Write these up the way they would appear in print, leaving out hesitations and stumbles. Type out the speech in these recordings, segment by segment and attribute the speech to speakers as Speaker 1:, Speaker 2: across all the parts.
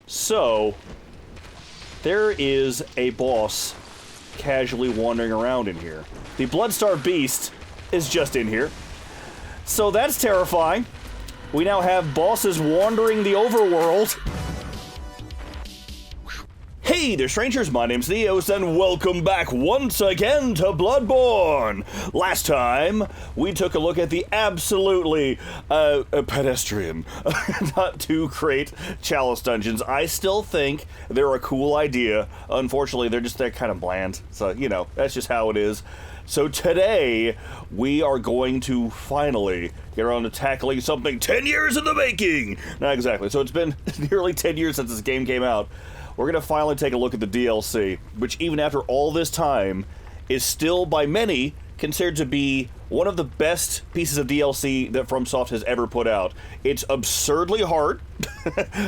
Speaker 1: So, there is a boss casually wandering around in here. The Bloodstar Beast is just in here. So that's terrifying. We now have bosses wandering the overworld. Hey there, strangers, my name's Neos, and welcome back once again to Bloodborne! Last time, we took a look at the absolutely, pedestrian, not too great Chalice dungeons. I still think they're a cool idea. Unfortunately, they're kind of bland, so, you know, that's just how it is. So today, we are going to finally get around to tackling something 10 years in the making! Not exactly, so it's been nearly 10 years since this game came out. We're going to finally take a look at the DLC, which even after all this time, is still by many considered to be one of the best pieces of DLC that FromSoft has ever put out. It's absurdly hard,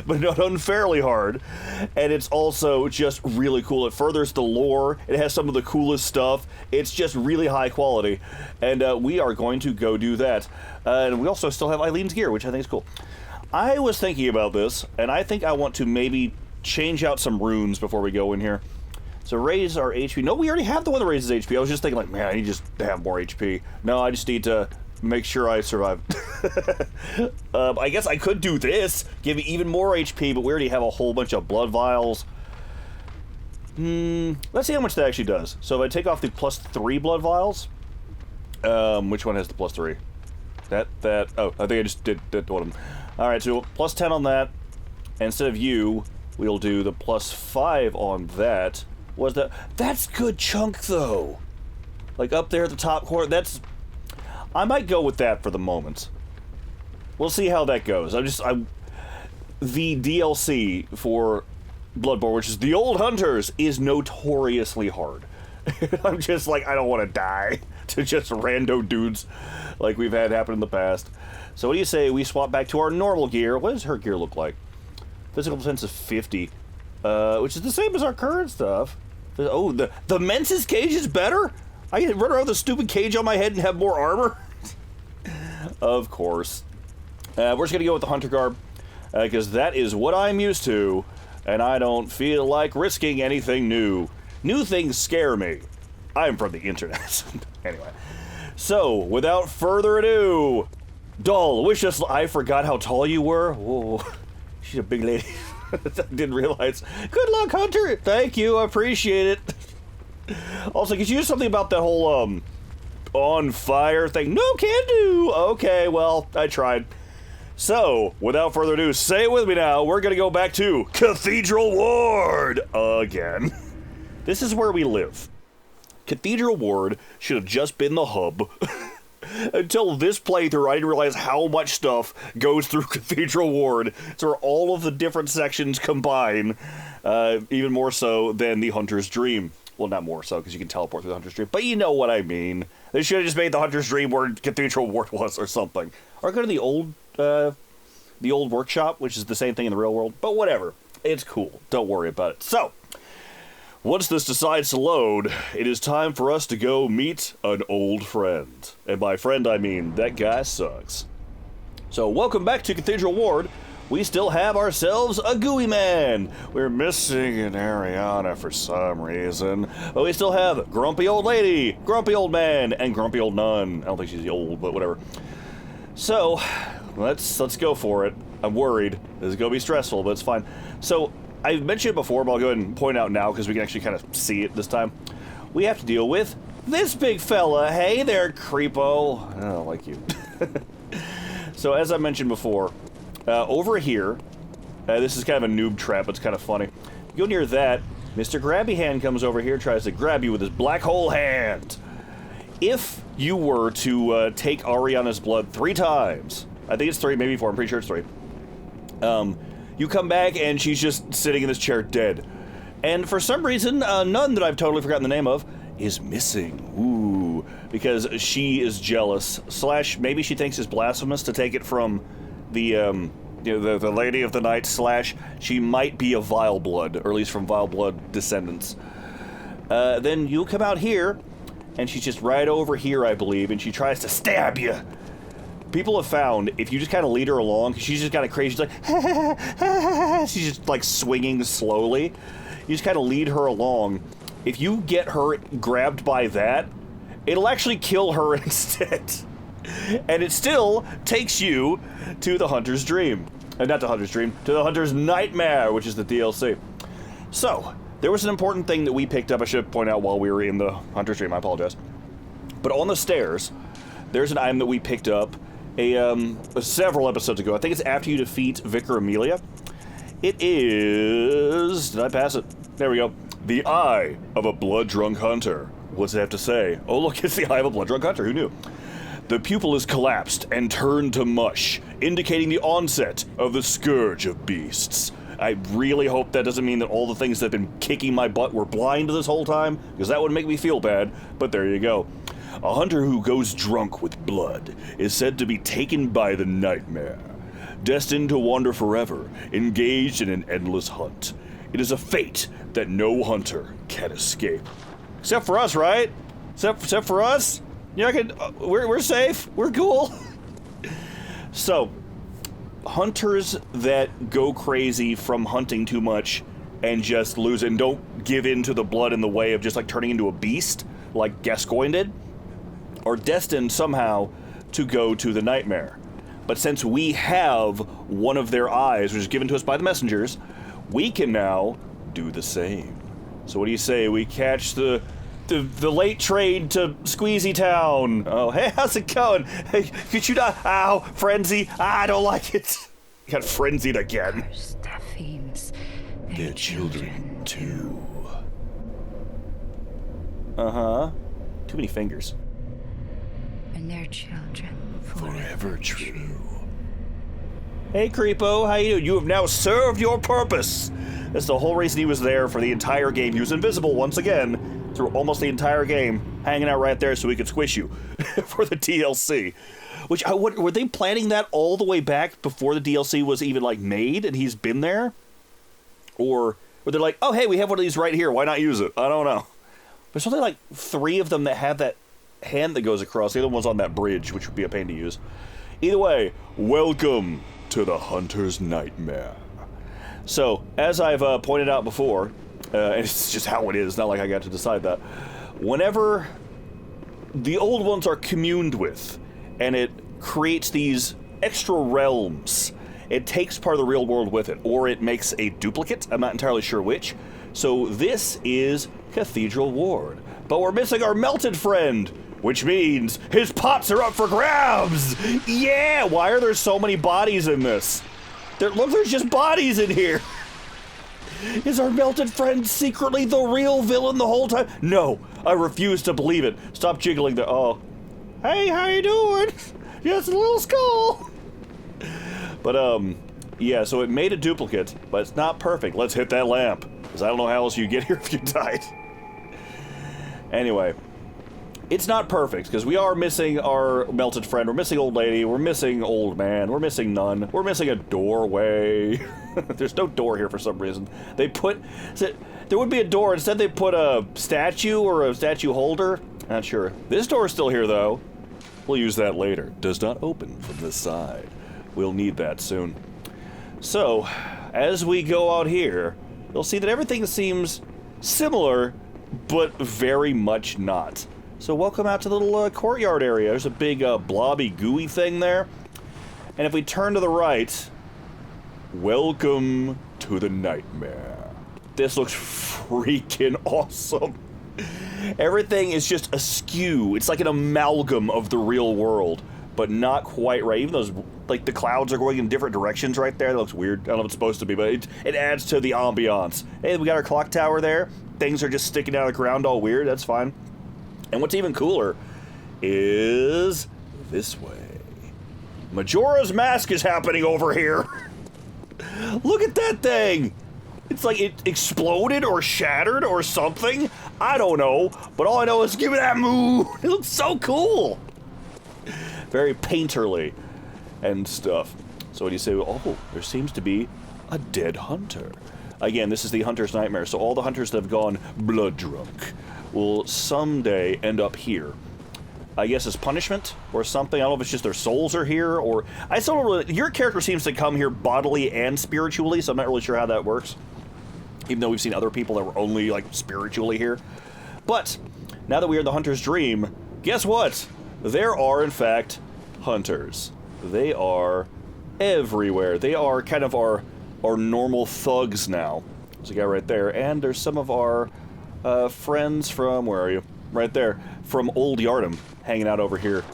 Speaker 1: but not unfairly hard, and it's also just really cool. It furthers the lore, it has some of the coolest stuff, it's just really high quality, and we are going to go do that. And we also still have Eileen's gear, which I think is cool. I was thinking about this, and I think I want to maybe change out some runes before we go in here. So raise our HP. No, we already have the one that raises HP. I was just thinking like, man, I need just to have more HP. No, I just need to make sure I survive. I guess I could do this, give me even more HP, but we already have a whole bunch of blood vials. Let's see how much that actually does. So if I take off the +3 blood vials, which one has the +3? Oh, I think I just did one of them. Alright, so +10 on that. Instead of you, we'll do the +5 on that. That's good chunk, though. Like, up there at the top corner, I might go with that for the moment. We'll see how that goes. The DLC for Bloodborne, which is The Old Hunters, is notoriously hard. I'm just like, I don't want to die to just rando dudes like we've had happen in the past. So what do you say we swap back to our normal gear? What does her gear look like? Physical defense is 50, which is the same as our current stuff. Oh, the Mensis cage is better? I can run around with a stupid cage on my head and have more armor? Of course. We're just gonna go with the Hunter Garb, because that is what I'm used to, and I don't feel like risking anything new. New things scare me. I'm from the internet. Anyway. So, without further ado, doll, wish us... I forgot how tall you were. Whoa. She's a big lady. I didn't realize. Good luck, Hunter! Thank you, I appreciate it. Also, could you do something about that whole, on fire thing? No, can do! Okay, well, I tried. So, without further ado, say it with me now, we're gonna go back to Cathedral Ward again. This is where we live. Cathedral Ward should have just been the hub. Until this playthrough, I didn't realize how much stuff goes through Cathedral Ward. It's where all of the different sections combine, even more so than the Hunter's Dream. Well, not more so, because you can teleport through the Hunter's Dream, but you know what I mean. They should have just made the Hunter's Dream where Cathedral Ward was, or something. Or go to the old workshop, which is the same thing in the real world, but whatever. It's cool. Don't worry about it. So, once this decides to load, it is time for us to go meet an old friend. And by friend, I mean, that guy sucks. So, welcome back to Cathedral Ward. We still have ourselves a gooey man. We're missing an Ariana for some reason. But we still have grumpy old lady, grumpy old man, and grumpy old nun. I don't think she's old, but whatever. So, let's go for it. I'm worried. This is going to be stressful, but it's fine. So, I mentioned it before, but I'll go ahead and point out now because we can actually kind of see it this time. We have to deal with this big fella. Hey there, creepo. I don't like you. So, as I mentioned before, over here, this is kind of a noob trap. It's kind of funny. You go near that, Mr. Grabby Hand comes over here, tries to grab you with his black hole hand. If you were to take Ariana's blood 3 times, I think it's 3, maybe 4, I'm pretty sure it's 3. You come back and she's just sitting in this chair dead. And for some reason, none that I've totally forgotten the name of is missing. Ooh, because she is jealous. / maybe she thinks it's blasphemous to take it from the Lady of the Night / she might be a Vile Blood, or at least from Vile Blood descendants. Then you'll come out here, and she's just right over here, I believe, and she tries to stab you. people have found if you just kind of lead her along, she's just kind of crazy. She's like, she's just like swinging slowly. You just kind of lead her along. If you get her grabbed by that, it'll actually kill her instead. And it still takes you to the Hunter's Dream. Not the Hunter's Dream, to the Hunter's Nightmare, which is the DLC. So, there was an important thing that we picked up, I should point out while we were in the Hunter's Dream, I apologize. But on the stairs, there's an item that we picked up several episodes ago. I think it's after you defeat Vicar Amelia. It is... Did I pass it? There we go. The Eye of a Blood-Drunk Hunter. What's it have to say? Oh, look, it's the Eye of a Blood-Drunk Hunter. Who knew? The pupil is collapsed and turned to mush, indicating the onset of the Scourge of Beasts. I really hope that doesn't mean that all the things that have been kicking my butt were blind this whole time, because that would make me feel bad, but there you go. A hunter who goes drunk with blood is said to be taken by the nightmare, destined to wander forever, engaged in an endless hunt. It is a fate that no hunter can escape. Except for us, right? Except for us? Yeah, we're safe. We're cool. So, hunters that go crazy from hunting too much and just lose it and don't give in to the blood in the way of just like turning into a beast, like Gascoigne did, are destined somehow to go to the nightmare. But since we have one of their eyes, which is given to us by the messengers, we can now do the same. So what do you say? We catch the late train to Squeezy Town. Oh, hey, how's it going? Hey, could you not? Ow, frenzy. I don't like it. Got frenzied again. Their children too. Uh-huh. Too many fingers.
Speaker 2: And their children
Speaker 1: forever true. Hey, Creepo, how you doing? You have now served your purpose. That's the whole reason he was there for the entire game. He was invisible once again through almost the entire game, hanging out right there so we could squish you for the DLC. Which, were they planning that all the way back before the DLC was even, like, made and he's been there? Or were they like, oh, hey, we have one of these right here, why not use it? I don't know. There's only, like, 3 of them that have that hand that goes across. The other one's on that bridge, which would be a pain to use. Either way, welcome to the Hunter's Nightmare. So, as I've pointed out before, and it's just how it is, not like I got to decide that, whenever the old ones are communed with, and it creates these extra realms, it takes part of the real world with it, or it makes a duplicate. I'm not entirely sure which. So this is Cathedral Ward. But we're missing our melted friend, which means his pots are up for grabs! Yeah! Why are there so many bodies in this? Look, there's just bodies in here! Is our melted friend secretly the real villain the whole time? No, I refuse to believe it. Stop jiggling the... Oh. Hey, how you doing? Just a little skull! But, yeah, so it made a duplicate, but it's not perfect. Let's hit that lamp, because I don't know how else you get here if you died. Anyway, it's not perfect, because we are missing our melted friend, we're missing old lady, we're missing old man, we're missing nun, we're missing a doorway. There's no door here for some reason. They put... There would be a door, instead they put a statue or a statue holder. Not sure. This door is still here, though. We'll use that later. Does not open from this side. We'll need that soon. So, as we go out here, you'll see that everything seems similar, but very much not. So welcome out to the little courtyard area. There's a big blobby gooey thing there. And if we turn to the right, welcome to the nightmare. This looks freaking awesome. Everything is just askew. It's like an amalgam of the real world, but not quite right. Even those, like, the clouds are going in different directions right there. That looks weird. I don't know if it's supposed to be, but it adds to the ambiance. Hey, we got our clock tower there. Things are just sticking out of the ground all weird. That's fine. And what's even cooler is this way. Majora's Mask is happening over here. Look at that thing. It's like it exploded or shattered or something. I don't know. But all I know is give me that moon. It looks so cool. Very painterly and stuff. So what do you say? Oh, there seems to be a dead hunter. Again, this is the Hunter's Nightmare. So all the hunters that have gone blood drunk will someday end up here. I guess as punishment or something. I don't know if it's just their souls are here, or I still don't really. Your character seems to come here bodily and spiritually, so I'm not really sure how that works. Even though we've seen other people that were only like spiritually here. But now that we are in the hunter's dream, guess what? There are in fact hunters. They are everywhere. They are kind of our normal thugs now. There's a guy right there, and there's some of our friends from, where are you? Right there, from Old Yardom, hanging out over here.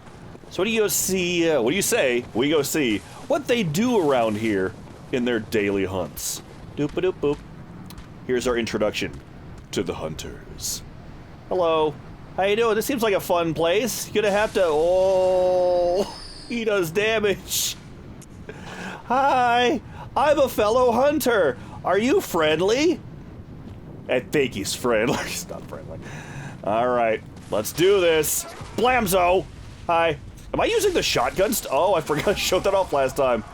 Speaker 1: So what do you go see, what do you say we go see what they do around here in their daily hunts? Doop-a-doop-boop. Here's our introduction to the hunters. Hello. How you doing? This seems like a fun place. You're gonna have to, oh, he does damage. Hi, I'm a fellow hunter. Are you friendly? I think he's friendly. He's not friendly. All right, let's do this. Blamzo! Hi. Am I using the shotgun? Oh, I forgot to show that off last time.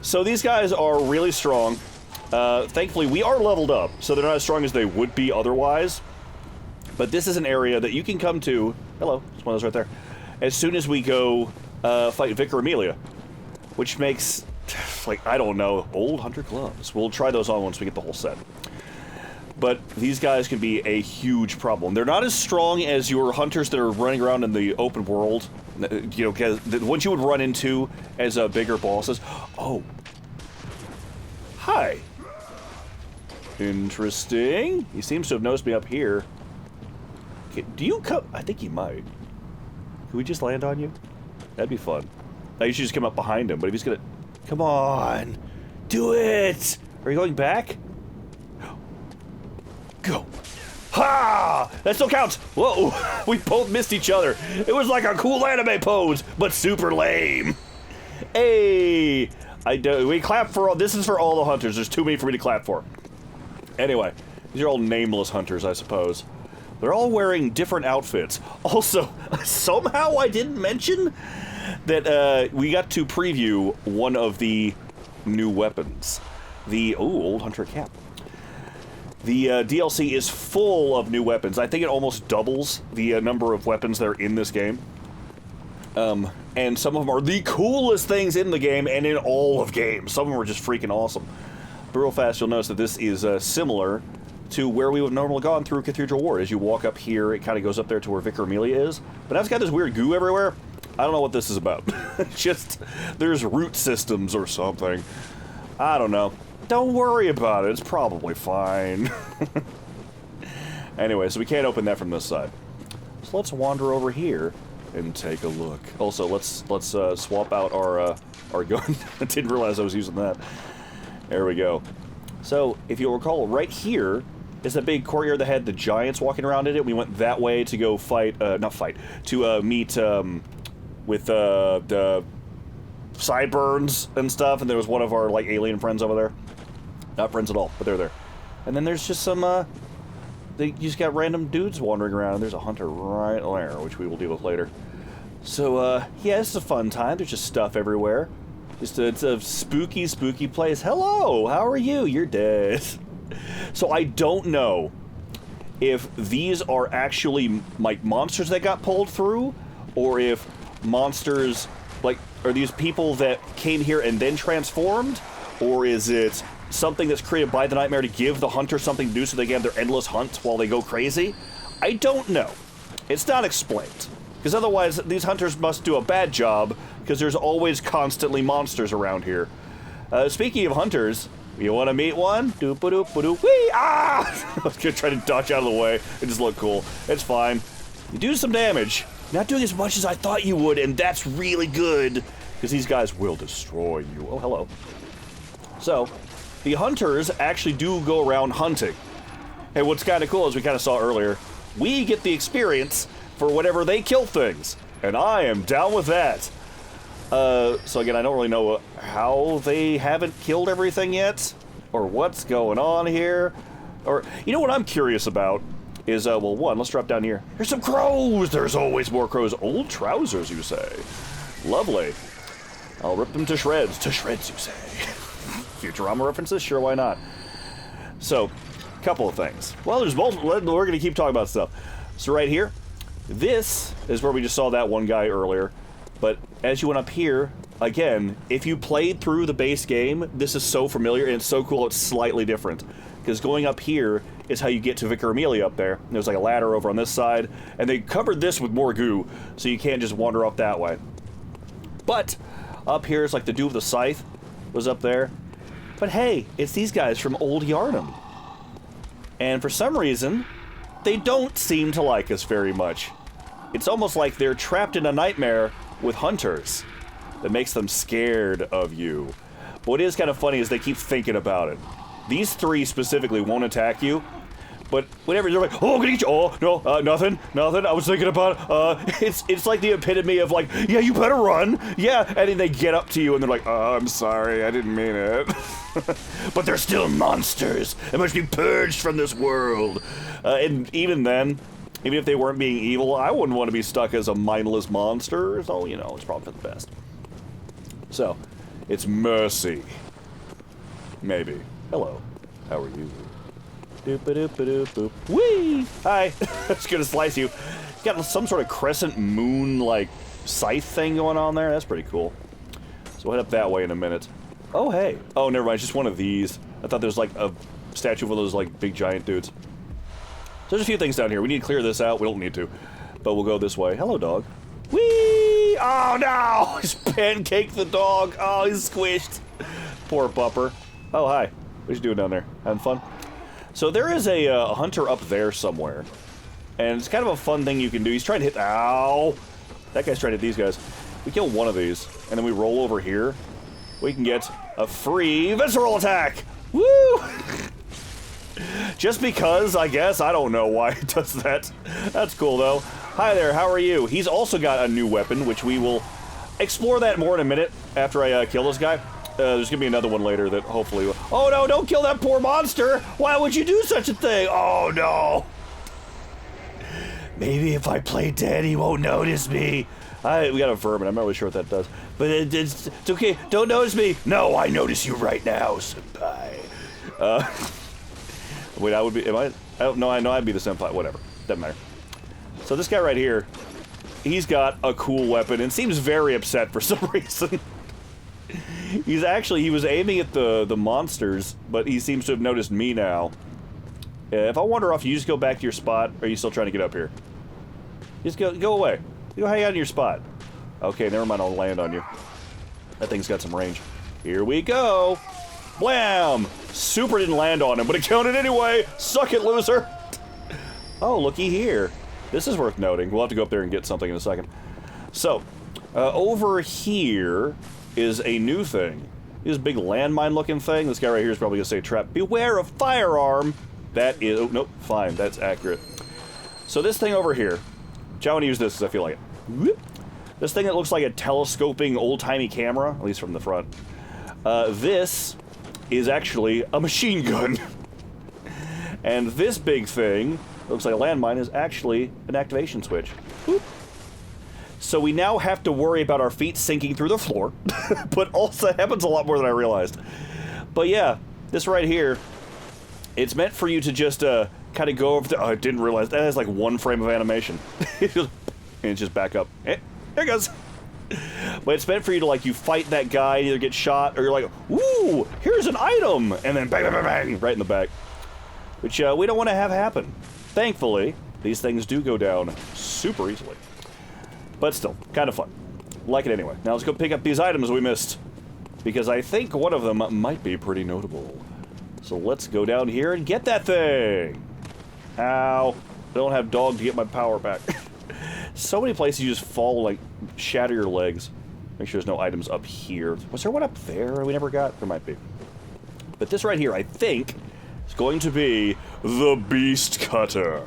Speaker 1: So these guys are really strong. Thankfully, we are leveled up, so they're not as strong as they would be otherwise. But this is an area that you can come to. Hello, there's one of those right there. As soon as we go fight Vicar Amelia, which makes, like, I don't know, old hunter gloves. We'll try those on once we get the whole set. But these guys can be a huge problem. They're not as strong as your hunters that are running around in the open world. You know, the ones you would run into as bigger bosses. Oh. Hi. Interesting. He seems to have noticed me up here. Okay, do you come? I think he might. Can we just land on you? That'd be fun. I usually just come up behind him, but if he's gonna... Come on! Do it! Are you going back? Go. Ha! That still counts. Whoa, we both missed each other. It was like a cool anime pose, but super lame. Hey, we clap for all, this is for all the hunters. There's too many for me to clap for. Anyway, these are all nameless hunters, I suppose. They're all wearing different outfits. Also, somehow I didn't mention that we got to preview one of the new weapons. The, old hunter cap. The DLC is full of new weapons. I think it almost doubles the number of weapons that are in this game. And some of them are the coolest things in the game and in all of games. Some of them are just freaking awesome. But real fast, you'll notice that this is similar to where we would have normally gone through Cathedral Ward. As you walk up here, it kind of goes up there to where Vicar Amelia is. But now it's got this weird goo everywhere. I don't know what this is about. Just, there's root systems or something. I don't know. Don't worry about it, it's probably fine. Anyway, so we can't open that from this side. So let's wander over here and take a look. Also, let's swap out our gun. I didn't realize I was using that. There we go. So, if you'll recall, right here is that big courtyard that had the giants walking around in it. We went that way to go fight, to meet with the sideburns and stuff, and there was one of our, like, alien friends over there. Not friends at all, but they're there. And then there's just some, you just got random dudes wandering around, and there's a hunter right there, which we will deal with later. So, yeah, this is a fun time. There's just stuff everywhere. Just it's a spooky, spooky place. Hello, how are you? You're dead. So I don't know if these are actually, like, monsters that got pulled through, or if monsters, like, are these people that came here and then transformed, or is it something that's created by the nightmare to give the hunter something to do so they can have their endless hunt while they go crazy? I don't know. It's not explained. Because otherwise, these hunters must do a bad job, because there's always constantly monsters around here. Speaking of hunters, you want to meet one? Doop-a-doop-a-doop. Whee! Ah! I was going to try to dodge out of the way. It just looked cool. It's fine. You do some damage. Not doing as much as I thought you would, and that's really good, because these guys will destroy you. Oh, hello. So, the hunters actually do go around hunting. And what's kind of cool, as we kind of saw earlier, we get the experience for whenever they kill things. And I am down with that. So again, I don't really know how they haven't killed everything yet, or what's going on here. Or, you know what I'm curious about is, well, one, let's drop down here. There's some crows! There's always more crows. Old trousers, you say. Lovely. I'll rip them to shreds. To shreds, you say. Futurama references? Sure, why not? So, couple of things. Well, there's multiple. We're going to keep talking about stuff. So right here, This is where we just saw that one guy earlier, but as you went up here, again, if you played through the base game, this is so familiar and it's so cool it's slightly different. Because going up here is how you get to Vicar Amelia up there. There's like a ladder over on this side, and they covered this with more goo, so you can't just wander up that way. But up here is like the dude with the scythe was up there. But hey, it's these guys from Old Yharnam. And for some reason, they don't seem to like us very much. It's almost like they're trapped in a nightmare with hunters that makes them scared of you. But what is kind of funny is they keep thinking about it. These three specifically won't attack you, but whenever they're like, oh, I'm gonna get you. Oh, no, nothing. I was thinking about it. It's like the epitome of like, yeah, you better run. Yeah, and then they get up to you and they're like, oh, I'm sorry, I didn't mean it. But they're still monsters. They must be purged from this world. And even then, even if they weren't being evil, I wouldn't want to be stuck as a mindless monster. So, you know, it's probably for the best. So, it's mercy. Maybe. Hello. How are you? Doop-a-doop-a-doop-boop. Whee! Hi! I was gonna slice you. Got some sort of crescent moon, like, scythe thing going on there. That's pretty cool. So we'll head up that way in a minute. Oh, hey. Oh, never mind. It's just one of these. I thought there was, like, a statue of one of those, like, big giant dudes. So there's a few things down here. We need to clear this out. We don't need to. But we'll go this way. Hello, dog. Whee! Oh, no! He's pancaked the dog. Oh, he's squished. Poor bupper. Oh, hi. What you doing down there? Having fun? So there is a hunter up there somewhere. And it's kind of a fun thing you can do. He's trying to hit... Ow! That guy's trying to hit these guys. We kill one of these, and then we roll over here. We can get a free visceral attack! Woo! Just because, I guess. I don't know why it does that. That's cool, though. Hi there, how are you? He's also got a new weapon, which we will explore that more in a minute after I kill this guy. There's gonna be another one later that hopefully will... Oh no, don't kill that poor monster! Why would you do such a thing? Oh no! Maybe if I play dead, he won't notice me. We got a vermin, I'm not really sure what that does. But it's okay, don't notice me! No, I notice you right now, senpai. Wait, I would be... I don't know, I know I'd be the senpai, whatever. Doesn't matter. So this guy right here, he's got a cool weapon and seems very upset for some reason. He was aiming at the monsters, but he seems to have noticed me now. If I wander off, you just go back to your spot, or are you still trying to get up here? Just go away. Go hang out in your spot. Okay, never mind, I'll land on you. That thing's got some range. Here we go! Blam! Super didn't land on him, but it counted anyway! Suck it, loser! Oh, looky here. This is worth noting. We'll have to go up there and get something in a second. So, over here is a new thing. This big landmine-looking thing. This guy right here is probably gonna say trap. Beware of firearm! That is... Oh, nope, fine. That's accurate. So this thing over here... I want to use this because I feel like it. Whoop. This thing that looks like a telescoping old-timey camera, at least from the front. This is actually a machine gun. And this big thing, looks like a landmine, is actually an activation switch. Whoop. So we now have to worry about our feet sinking through the floor, but also that happens a lot more than I realized. But yeah, this right here, it's meant for you to just kind of go over to... Oh, I didn't realize that has like one frame of animation. And it's just back up. There it goes. But it's meant for you to, like, you fight that guy, either get shot, or you're like, ooh, here's an item! And then bang, bang, bang, bang, right in the back. Which we don't want to have happen. Thankfully, these things do go down super easily. But still, kind of fun. Like it anyway. Now let's go pick up these items we missed. Because I think one of them might be pretty notable. So let's go down here and get that thing! Ow. I don't have dog to get my power back. So many places you just fall, like, shatter your legs. Make sure there's no items up here. Was there one up there we never got? There might be. But this right here, I think, is going to be the Beast Cutter.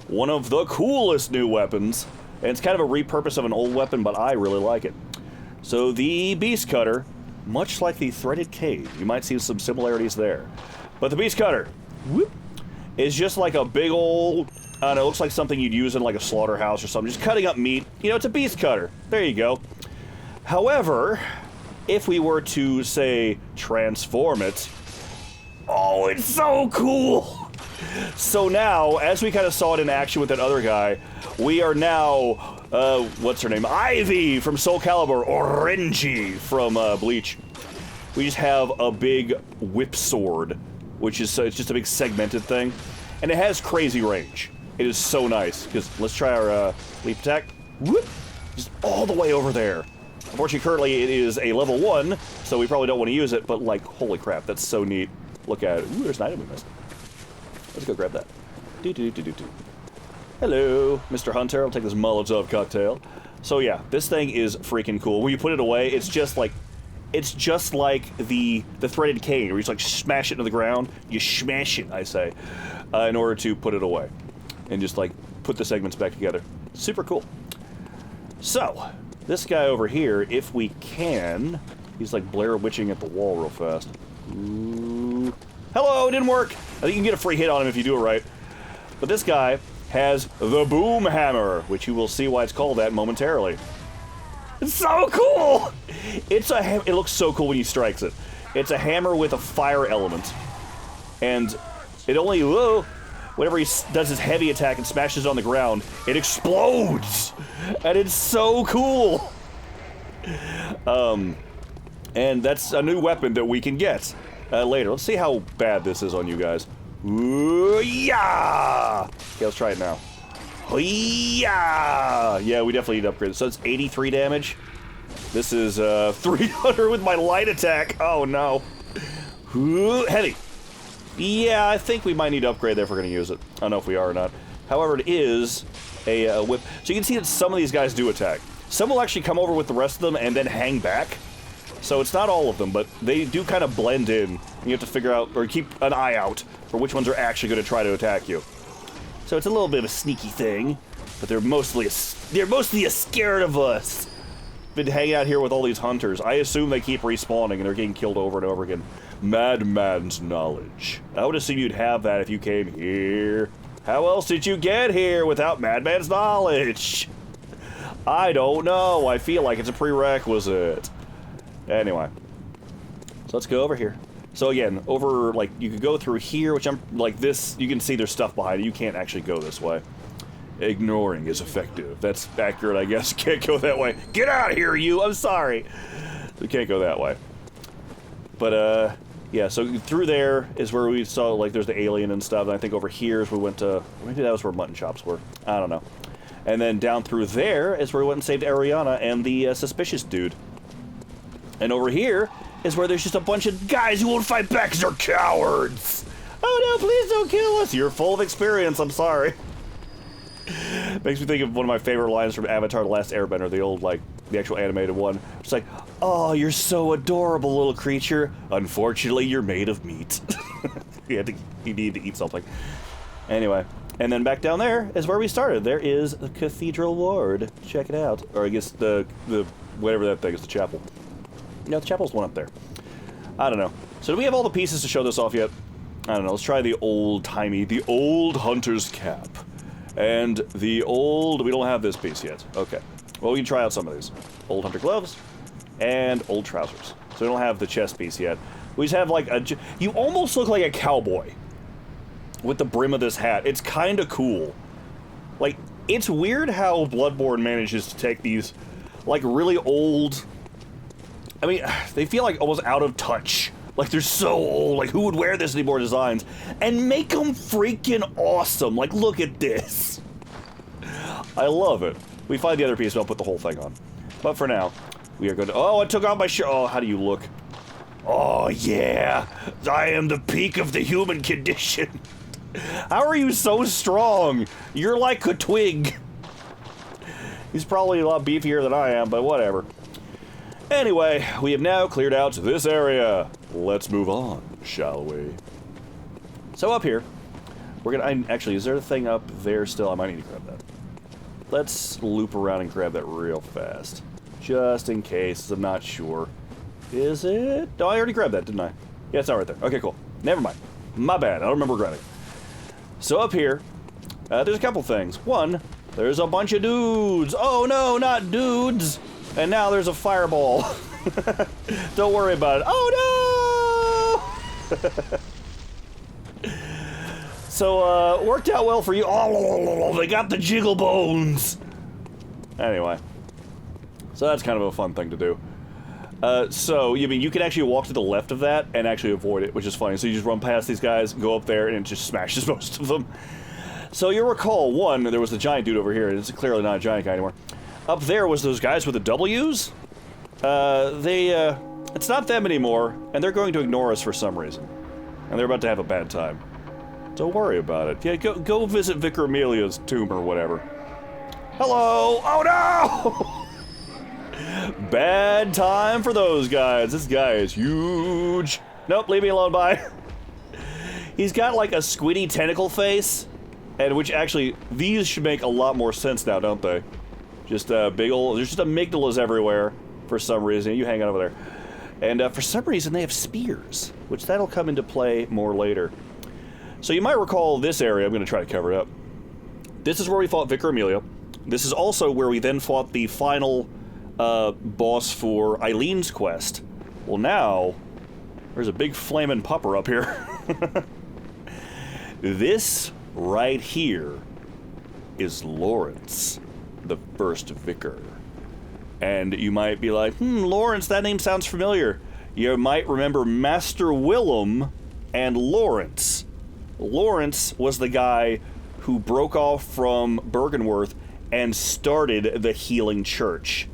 Speaker 1: One of the coolest new weapons. And it's kind of a repurpose of an old weapon, but I really like it. So the Beast Cutter, much like the Threaded Cave, you might see some similarities there. But the Beast Cutter, whoop, is just like a big old, I don't know, it looks like something you'd use in like a slaughterhouse or something, just cutting up meat. You know, it's a beast cutter. There you go. However, if we were to, say, transform it, Oh, it's so cool! So now, as we kind of saw it in action with that other guy, we are now, what's her name? Ivy from Soul Calibur, or Renji from Bleach. We just have a big whip sword, which is it's just a big segmented thing, and it has crazy range. It is so nice, because let's try our leap attack. Whoop! Just all the way over there. Unfortunately, currently it is a level 1, so we probably don't want to use it, but like, holy crap, that's so neat. Look at it. Ooh, there's an item we missed. Let's go grab that. Hello, Mr. Hunter. I'll take this Molotov cocktail. So yeah, this thing is freaking cool. When you put it away, it's just like the threaded cane, where you just like smash it into the ground. You smash it, I say, in order to put it away, and just like put the segments back together. Super cool. So this guy over here, if we can, he's like Blair Witching at the wall real fast. Ooh. Hello, it didn't work. I think you can get a free hit on him if you do it right. But this guy has the boom hammer, which you will see why it's called that momentarily. It's so cool! It looks so cool when he strikes it. It's a hammer with a fire element. And it only, whenever he does his heavy attack and smashes it on the ground, it explodes! And it's so cool! And that's a new weapon that we can get later. Let's see how bad this is on you guys. Ooh, yeah! Okay, let's try it now. Yeah! Yeah, we definitely need to upgrade it. So it's 83 damage. This is 300 with my light attack. Oh no. Ooh, heavy. Yeah, I think we might need to upgrade that if we're going to use it. I don't know if we are or not. However, it is a whip. So you can see that some of these guys do attack. Some will actually come over with the rest of them and then hang back. So it's not all of them, but they do kind of blend in. You have to figure out, or keep an eye out, for which ones are actually going to try to attack you. So it's a little bit of a sneaky thing, but they're mostly scared of us. Been hanging out here with all these hunters. I assume they keep respawning and they're getting killed over and over again. Madman's knowledge. I would assume you'd have that if you came here. How else did you get here without Madman's knowledge? I don't know. I feel like it's a prerequisite. Anyway, so let's go over here. So again, over, like, you could go through here, which I'm, like, this, you can see there's stuff behind it. You can't actually go this way. Ignoring is effective. That's accurate, I guess. Can't go that way. Get out of here, you! I'm sorry! We can't go that way. But, yeah, so through there is where we saw, like, there's the alien and stuff, and I think over here is we went to, maybe that was where mutton chops were. I don't know. And then down through there is where we went and saved Ariana and the suspicious dude. And over here is where there's just a bunch of guys who won't fight back because they're cowards. Oh no, please don't kill us. You're full of experience, I'm sorry. Makes me think of one of my favorite lines from Avatar: The Last Airbender, the old, like, the actual animated one. It's like, oh, you're so adorable, little creature. Unfortunately, you're made of meat. You need to eat something. Anyway, and then back down there is where we started. There is the Cathedral Ward. Check it out. Or I guess the whatever that thing is, the chapel. No, the chapel's one up there. I don't know. So do we have all the pieces to show this off yet? I don't know. Let's try the old hunter's cap. And the old... We don't have this piece yet. Okay. Well, we can try out some of these. Old hunter gloves and old trousers. So we don't have the chest piece yet. We just have, like, you almost look like a cowboy with the brim of this hat. It's kind of cool. Like, it's weird how Bloodborne manages to take these, like, really old... I mean, they feel like almost out of touch. Like, they're so old. Like, who would wear this anymore designs? And make them freaking awesome. Like, look at this. I love it. We find the other piece, and I'll put the whole thing on. But for now, we are going to... Oh, I took off my shirt. Oh, how do you look? Oh, yeah. I am the peak of the human condition. How are you so strong? You're like a twig. He's probably a lot beefier than I am, but whatever. Anyway, we have now cleared out this area. Let's move on, shall we? So up here, we're gonna... actually, is there a thing up there still? I might need to grab that. Let's loop around and grab that real fast. Just in case, I'm not sure. Is it? Oh, I already grabbed that, didn't I? Yeah, it's not right there. Okay, cool. Never mind. My bad, I don't remember grabbing it. So up here, there's a couple things. One, there's a bunch of dudes. Oh no, not dudes! And now there's a fireball. Don't worry about it. Oh no! So, worked out well for you. Oh, they got the jiggle bones! Anyway. So that's kind of a fun thing to do. So, I mean, you can actually walk to the left of that and actually avoid it, which is funny. So you just run past these guys, go up there, and it just smashes most of them. So you'll recall, one, there was the giant dude over here, and it's clearly not a giant guy anymore. Up there was those guys with the W's. It's not them anymore, and they're going to ignore us for some reason. And they're about to have a bad time. Don't worry about it. Yeah, go visit Vicar Amelia's tomb or whatever. Hello! Oh no! Bad time for those guys. This guy is huge. Nope, leave me alone, bye. He's got like a squiddy tentacle face, and which actually, these should make a lot more sense now, don't they? Just big ol', there's just amygdalas everywhere for some reason. You hang out over there. And for some reason they have spears, which that'll come into play more later. So you might recall this area, I'm going to try to cover it up. This is where we fought Vicar Amelia. This is also where we then fought the final boss for Eileen's quest. Well now, there's a big flaming pupper up here. This right here is Laurence, the first vicar. And you might be like, Laurence, that name sounds familiar. You might remember Master Willem and Laurence. Laurence was the guy who broke off from Bergenworth and started the Healing Church.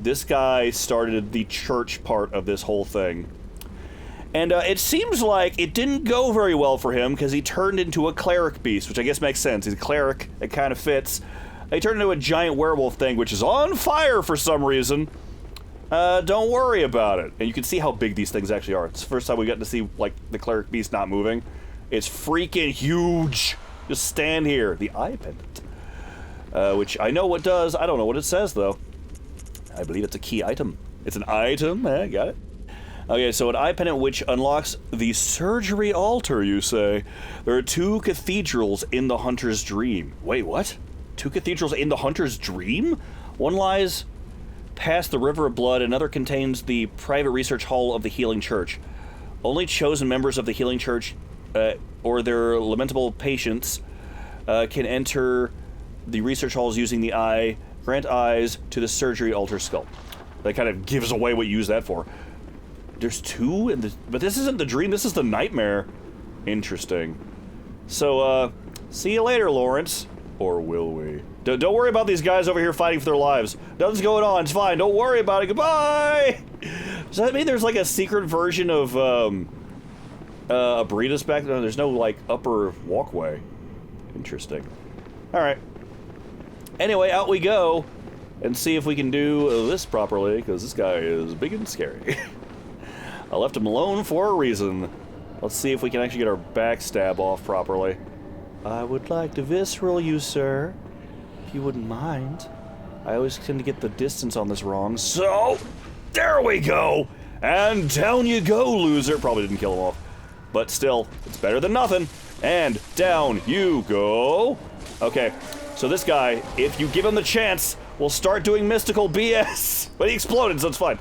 Speaker 1: This guy started the church part of this whole thing. And it seems like it didn't go very well for him because he turned into a cleric beast, which I guess makes sense. He's a cleric. It kind of fits. He turned into a giant werewolf thing, which is on fire for some reason. Don't worry about it. And you can see how big these things actually are. It's the first time we got to see, like, the cleric beast not moving. It's freaking huge. Just stand here. The eye pendant. Which I know what does. I don't know what it says, though. I believe it's a key item. It's an item. Got it. Okay, so an eye pendant which unlocks the surgery altar, you say. There are 2 cathedrals in the Hunter's Dream. Wait, what? 2 cathedrals in the Hunter's Dream? One lies past the River of Blood, another contains the private research hall of the Healing Church. Only chosen members of the Healing Church or their lamentable patients can enter the research halls using the eye, grant eyes to the surgery altar skull. That kind of gives away what you use that for. There's 2 in the... But this isn't the dream, this is the nightmare. Interesting. So, see you later, Laurence. Or will we? Don't worry about these guys over here fighting for their lives. Nothing's going on, it's fine, don't worry about it, goodbye! Does that mean there's like a secret version of, Abritas back there? There's no, like, upper walkway. Interesting. Alright. Anyway, out we go. And see if we can do this properly, because this guy is big and scary. I left him alone for a reason. Let's see if we can actually get our backstab off properly. I would like to visceral you, sir. If you wouldn't mind. I always tend to get the distance on this wrong, so... There we go! And down you go, loser! Probably didn't kill him off. But still, it's better than nothing. And down you go! Okay, so this guy, if you give him the chance, will start doing mystical BS. But he exploded, so it's fine.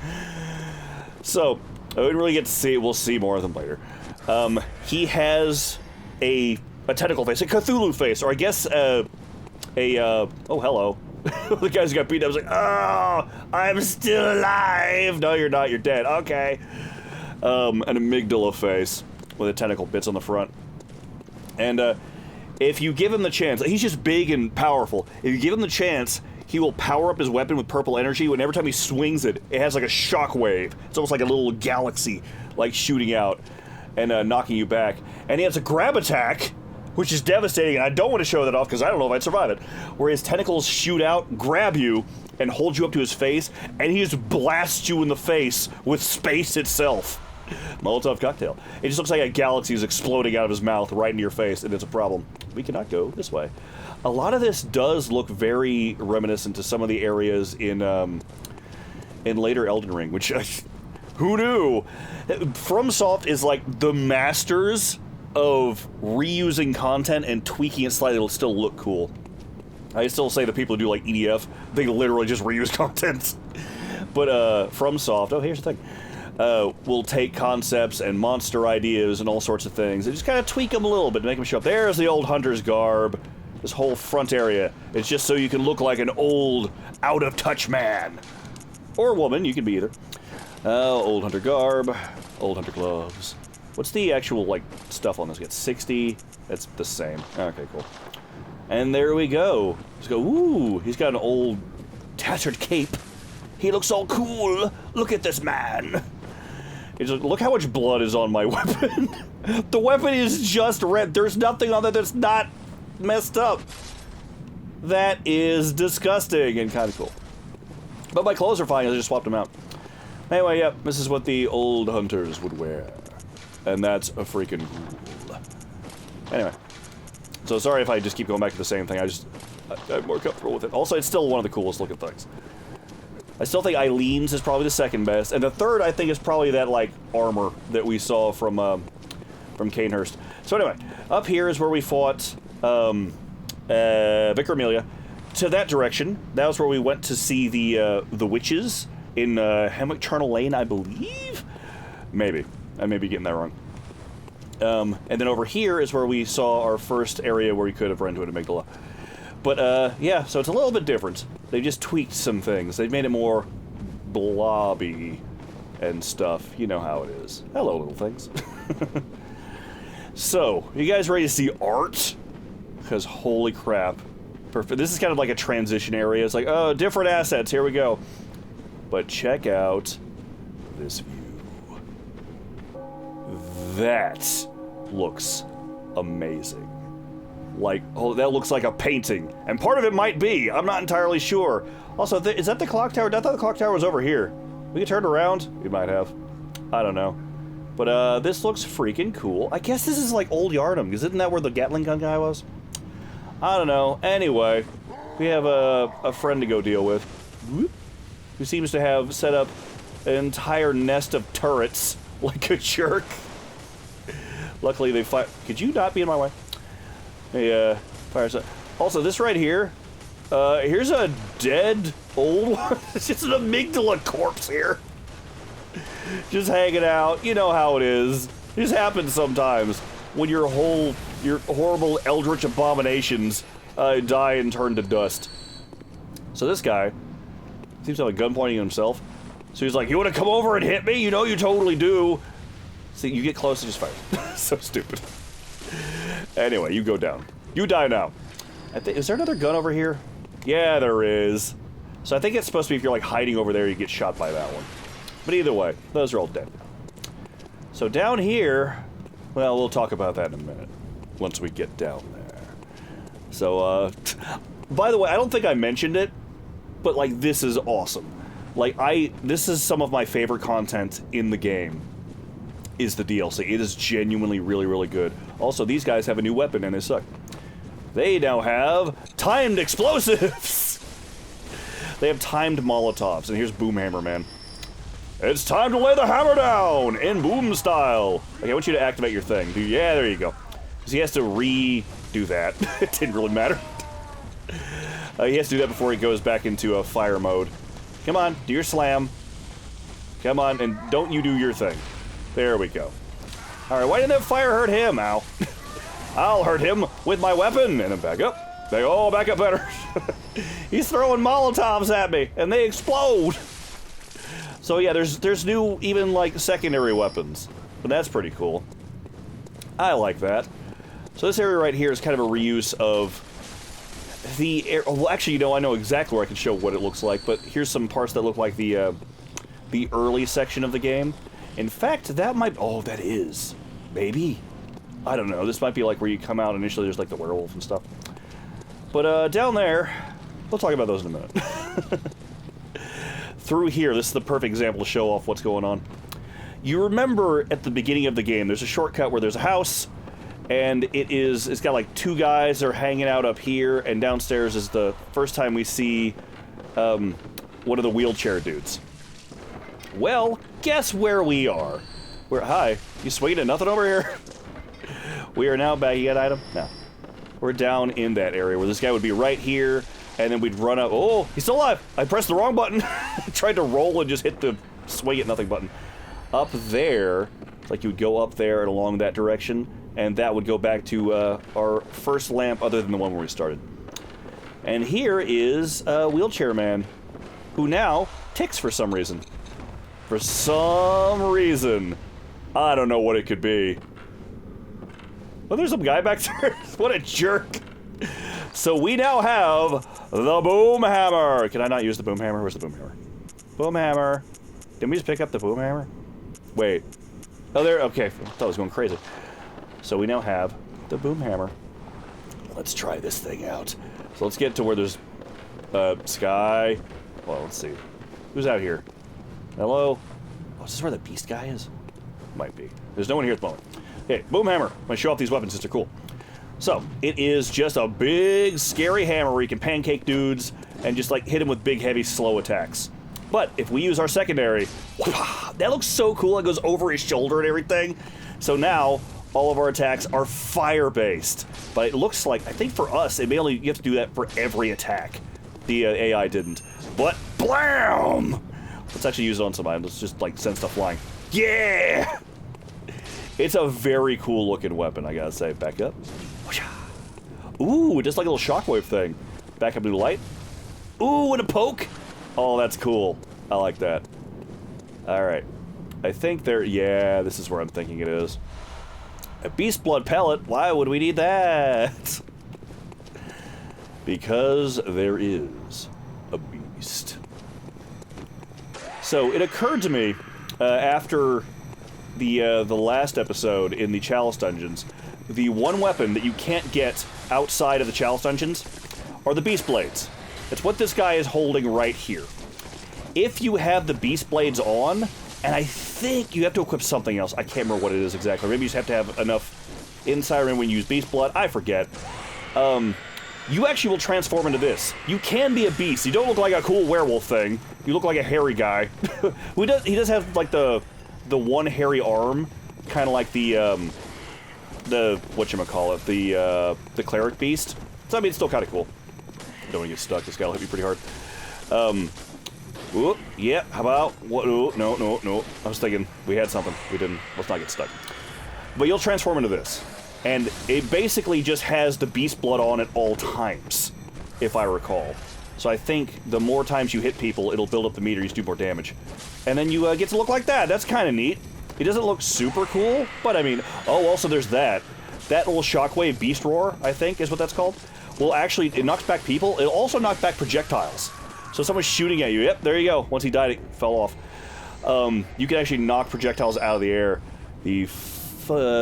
Speaker 1: So... I didn't really get to see it. We'll see more of them later. He has a tentacle face, a Cthulhu face, or I guess oh, hello. The guys who got beat up was like, oh, I'm still alive. No, you're not. You're dead. Okay. An amygdala face with the tentacle bits on the front. And if you give him the chance, he's just big and powerful. If you give him the chance, he will power up his weapon with purple energy, and every time he swings it, it has like a shockwave. It's almost like a little galaxy, like shooting out and knocking you back. And he has a grab attack, which is devastating, and I don't want to show that off because I don't know if I'd survive it, where his tentacles shoot out, grab you, and hold you up to his face, and he just blasts you in the face with space itself. Molotov cocktail. It just looks like a galaxy is exploding out of his mouth right into your face, and it's a problem. We cannot go this way. A lot of this does look very reminiscent to some of the areas in later Elden Ring, which, who knew? FromSoft is like the masters of reusing content and tweaking it slightly to still look cool. I still say the people who do like EDF, they literally just reuse content. But FromSoft, oh, here's the thing. will take concepts and monster ideas and all sorts of things and just kind of tweak them a little bit to make them show up. There's the old hunter's garb. This whole front area. It's just so you can look like an old, out-of-touch man. Or woman, you can be either. Old hunter garb, old hunter gloves. What's the actual, like, stuff on this? Get 60. That's the same. Okay, cool. And there we go. Let's go, ooh, he's got an old, tattered cape. He looks all cool. Look at this man. He's like, look how much blood is on my weapon. The weapon is just red. There's nothing on that that's not messed up. That is disgusting and kind of cool. But my clothes are fine. I just swapped them out. Anyway, yep, this is what the old hunters would wear. And that's a freaking cool. Anyway. So sorry if I just keep going back to the same thing. I'm more comfortable with it. Also, it's still one of the coolest looking things. I still think Eileen's is probably the second best. And the third, I think, is probably that, like, armor that we saw from Canehurst. So anyway, up here is where we fought Vicar Amelia. To that direction, that was where we went to see the witches in Hemwick Charnel Lane, I believe? Maybe. I may be getting that wrong. And then over here is where we saw our first area where we could have run to an amygdala. But, yeah, so it's a little bit different. They just tweaked some things. They've made it more blobby and stuff. You know how it is. Hello, little things. So, you guys ready to see art? Because holy crap. Perfect. This is kind of like a transition area. It's like, oh, different assets. Here we go. But check out this view. That looks amazing. Like, oh, that looks like a painting. And part of it might be. I'm not entirely sure. Also, is that the clock tower? I thought the clock tower was over here. We could turn it around? We might have. I don't know. But, this looks freaking cool. I guess this is like Old Yharnam, because isn't that where the Gatling gun guy was? I don't know. Anyway, we have a friend to go deal with. Who seems to have set up an entire nest of turrets like a jerk. Luckily, they fire. Could you not be in my way? Hey, fire. Also, this right here. Here's a dead old one. It's just an amygdala corpse here. Just hanging out. You know how it is. It just happens sometimes when your horrible eldritch abominations die and turn to dust. So this guy seems to have a gun pointing at himself. So he's like, you want to come over and hit me? You know you totally do. See, you get close and just fire. So stupid. Anyway, you go down. You die now. Is there another gun over here? Yeah, there is. So I think it's supposed to be if you're like hiding over there, you get shot by that one. But either way, those are all dead. So down here, well, we'll talk about that in a minute. Once we get down there. So, by the way, I don't think I mentioned it, but like, this is awesome. Like, this is some of my favorite content in the game, is the DLC. It is genuinely really, really good. Also, these guys have a new weapon and they suck. They now have timed explosives! They have timed Molotovs, and here's Boomhammer Man. It's time to lay the hammer down in boom style. Okay, I want you to activate your thing. Yeah, there you go. Because he has to redo that. It didn't really matter. He has to do that before he goes back into a fire mode. Come on, do your slam. Come on, and don't you do your thing. There we go. Alright, why didn't that fire hurt him? Ow. I'll hurt him with my weapon. And then back up. Oh, back up better. He's throwing Molotovs at me, and they explode. So yeah, there's new, even like secondary weapons, but that's pretty cool. I like that. So this area right here is kind of a reuse of the well, actually, you know, I know exactly where I can show what it looks like, but here's some parts that look like the early section of the game. In fact, that might, oh, that is, maybe. I don't know, this might be like where you come out initially, there's like the werewolf and stuff. But down there, we'll talk about those in a minute. Through here, this is the perfect example to show off what's going on. You remember at the beginning of the game, there's a shortcut where there's a house, and it's got like two guys that are hanging out up here, and downstairs is the first time we see one of the wheelchair dudes. Well, guess where we are? Hi, you swinging at nothing over here? We are now back. You got an item? No. We're down in that area where this guy would be right here, and then we'd run up. Oh, he's still alive. I pressed the wrong button. Tried to roll and just hit the swing at nothing button. up there, like you would go up there and along that direction, and that would go back to our first lamp other than the one where we started. And here is a wheelchair man, who now ticks for some reason. For some reason. I don't know what it could be. Oh, there's some guy back there. What a jerk. So we now have the boom hammer. Can I not use the boom hammer? Where's the boom hammer? Boom hammer. Didn't we just pick up the boom hammer? Wait. Oh, there. Okay. I thought I was going crazy. So we now have the boom hammer. Let's try this thing out. So let's get to where there's Sky. Well, let's see. Who's out here? Hello? Oh, is this where the beast guy is? Might be. There's no one here at the moment. Okay, boom hammer. I'm gonna show off these weapons since they're cool. So, it is just a big, scary hammer where you can pancake dudes and just, like, hit them with big, heavy, slow attacks. But if we use our secondary, that looks so cool. It goes over his shoulder and everything. So now, all of our attacks are fire-based. But it looks like, I think for us, it mainly, you have to do that for every attack. The AI didn't. But, blam! Let's actually use it on somebody. Let's just, like, send stuff flying. Yeah! It's a very cool-looking weapon, I gotta say. Back up. Ooh, just like a little shockwave thing. Back up to the light. Ooh, and a poke! Oh, that's cool. I like that. Alright. I think there... Yeah, this is where I'm thinking it is. A beast blood pellet? Why would we need that? Because there is a beast. So, it occurred to me, after the last episode in the Chalice Dungeons, the one weapon that you can't get outside of the Chalice Dungeons are the Beast Blades. It's what this guy is holding right here. If you have the Beast Blades on, and I think you have to equip something else, I can't remember what it is exactly, maybe you just have to have enough Insider when you use Beast Blood, I forget. You actually will transform into this. You can be a beast. You don't look like a cool werewolf thing. You look like a hairy guy. He does have, like, the one hairy arm, kind of like the whatchamacallit, the cleric beast. So, I mean, it's still kind of cool. Don't want to get stuck. This guy will hit me pretty hard. Ooh, yeah, how about, what, ooh, no. I was thinking we had something. We didn't. Let's not get stuck. But you'll transform into this. And it basically just has the beast blood on at all times, if I recall. So I think the more times you hit people, it'll build up the meter, you just do more damage. And then you get to look like that. That's kind of neat. It doesn't look super cool, but I mean... Oh, also there's that. That little shockwave beast roar, I think, is what that's called. Well, actually, it knocks back people. It'll also knock back projectiles. So someone's shooting at you. Yep, there you go. Once he died, it fell off. You can actually knock projectiles out of the air. The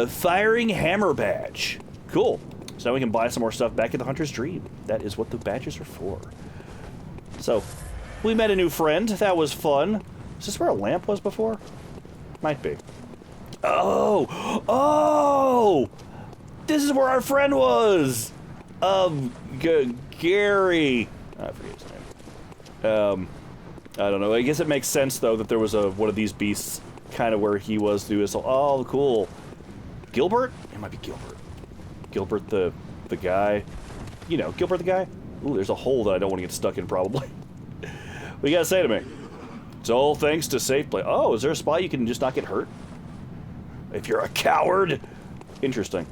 Speaker 1: firing hammer badge. Cool. So now we can buy some more stuff back in the Hunter's Dream. That is what the badges are for. So, we met a new friend. That was fun. Is this where a lamp was before? Might be. Oh! Oh! This is where our friend was! Gary. I forget his name. I don't know. I guess it makes sense, though, that there was one of these beasts kind of where he was through this. Oh, cool. Gilbert? It might be Gilbert. Gilbert the guy. You know, Gilbert the guy? Ooh, there's a hole that I don't want to get stuck in, probably. What do you gotta say to me? It's all thanks to safe play. Oh, is there a spot you can just not get hurt? If you're a coward? Interesting.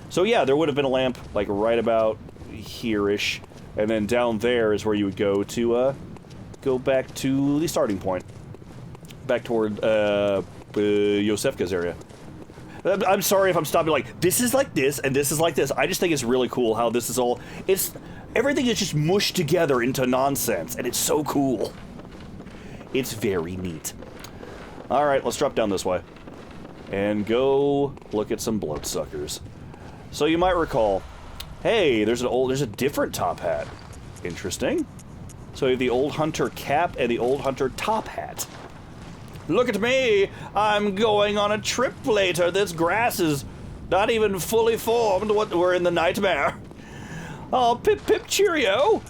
Speaker 1: So yeah, there would have been a lamp, like, right about here-ish. And then down there is where you would go to, go back to the starting point. Back toward, Yosefka's area. I'm sorry if I'm stopping, like, this is like this, and this is like this. I just think it's really cool how this is all... Everything is just mushed together into nonsense, and it's so cool. It's very neat. Alright, let's drop down this way. And go look at some bloodsuckers. So you might recall, hey, there's a different top hat. Interesting. So you have the old hunter cap and the old hunter top hat. Look at me! I'm going on a trip later. This grass is not even fully formed. We're in the nightmare. Oh, pip pip cheerio!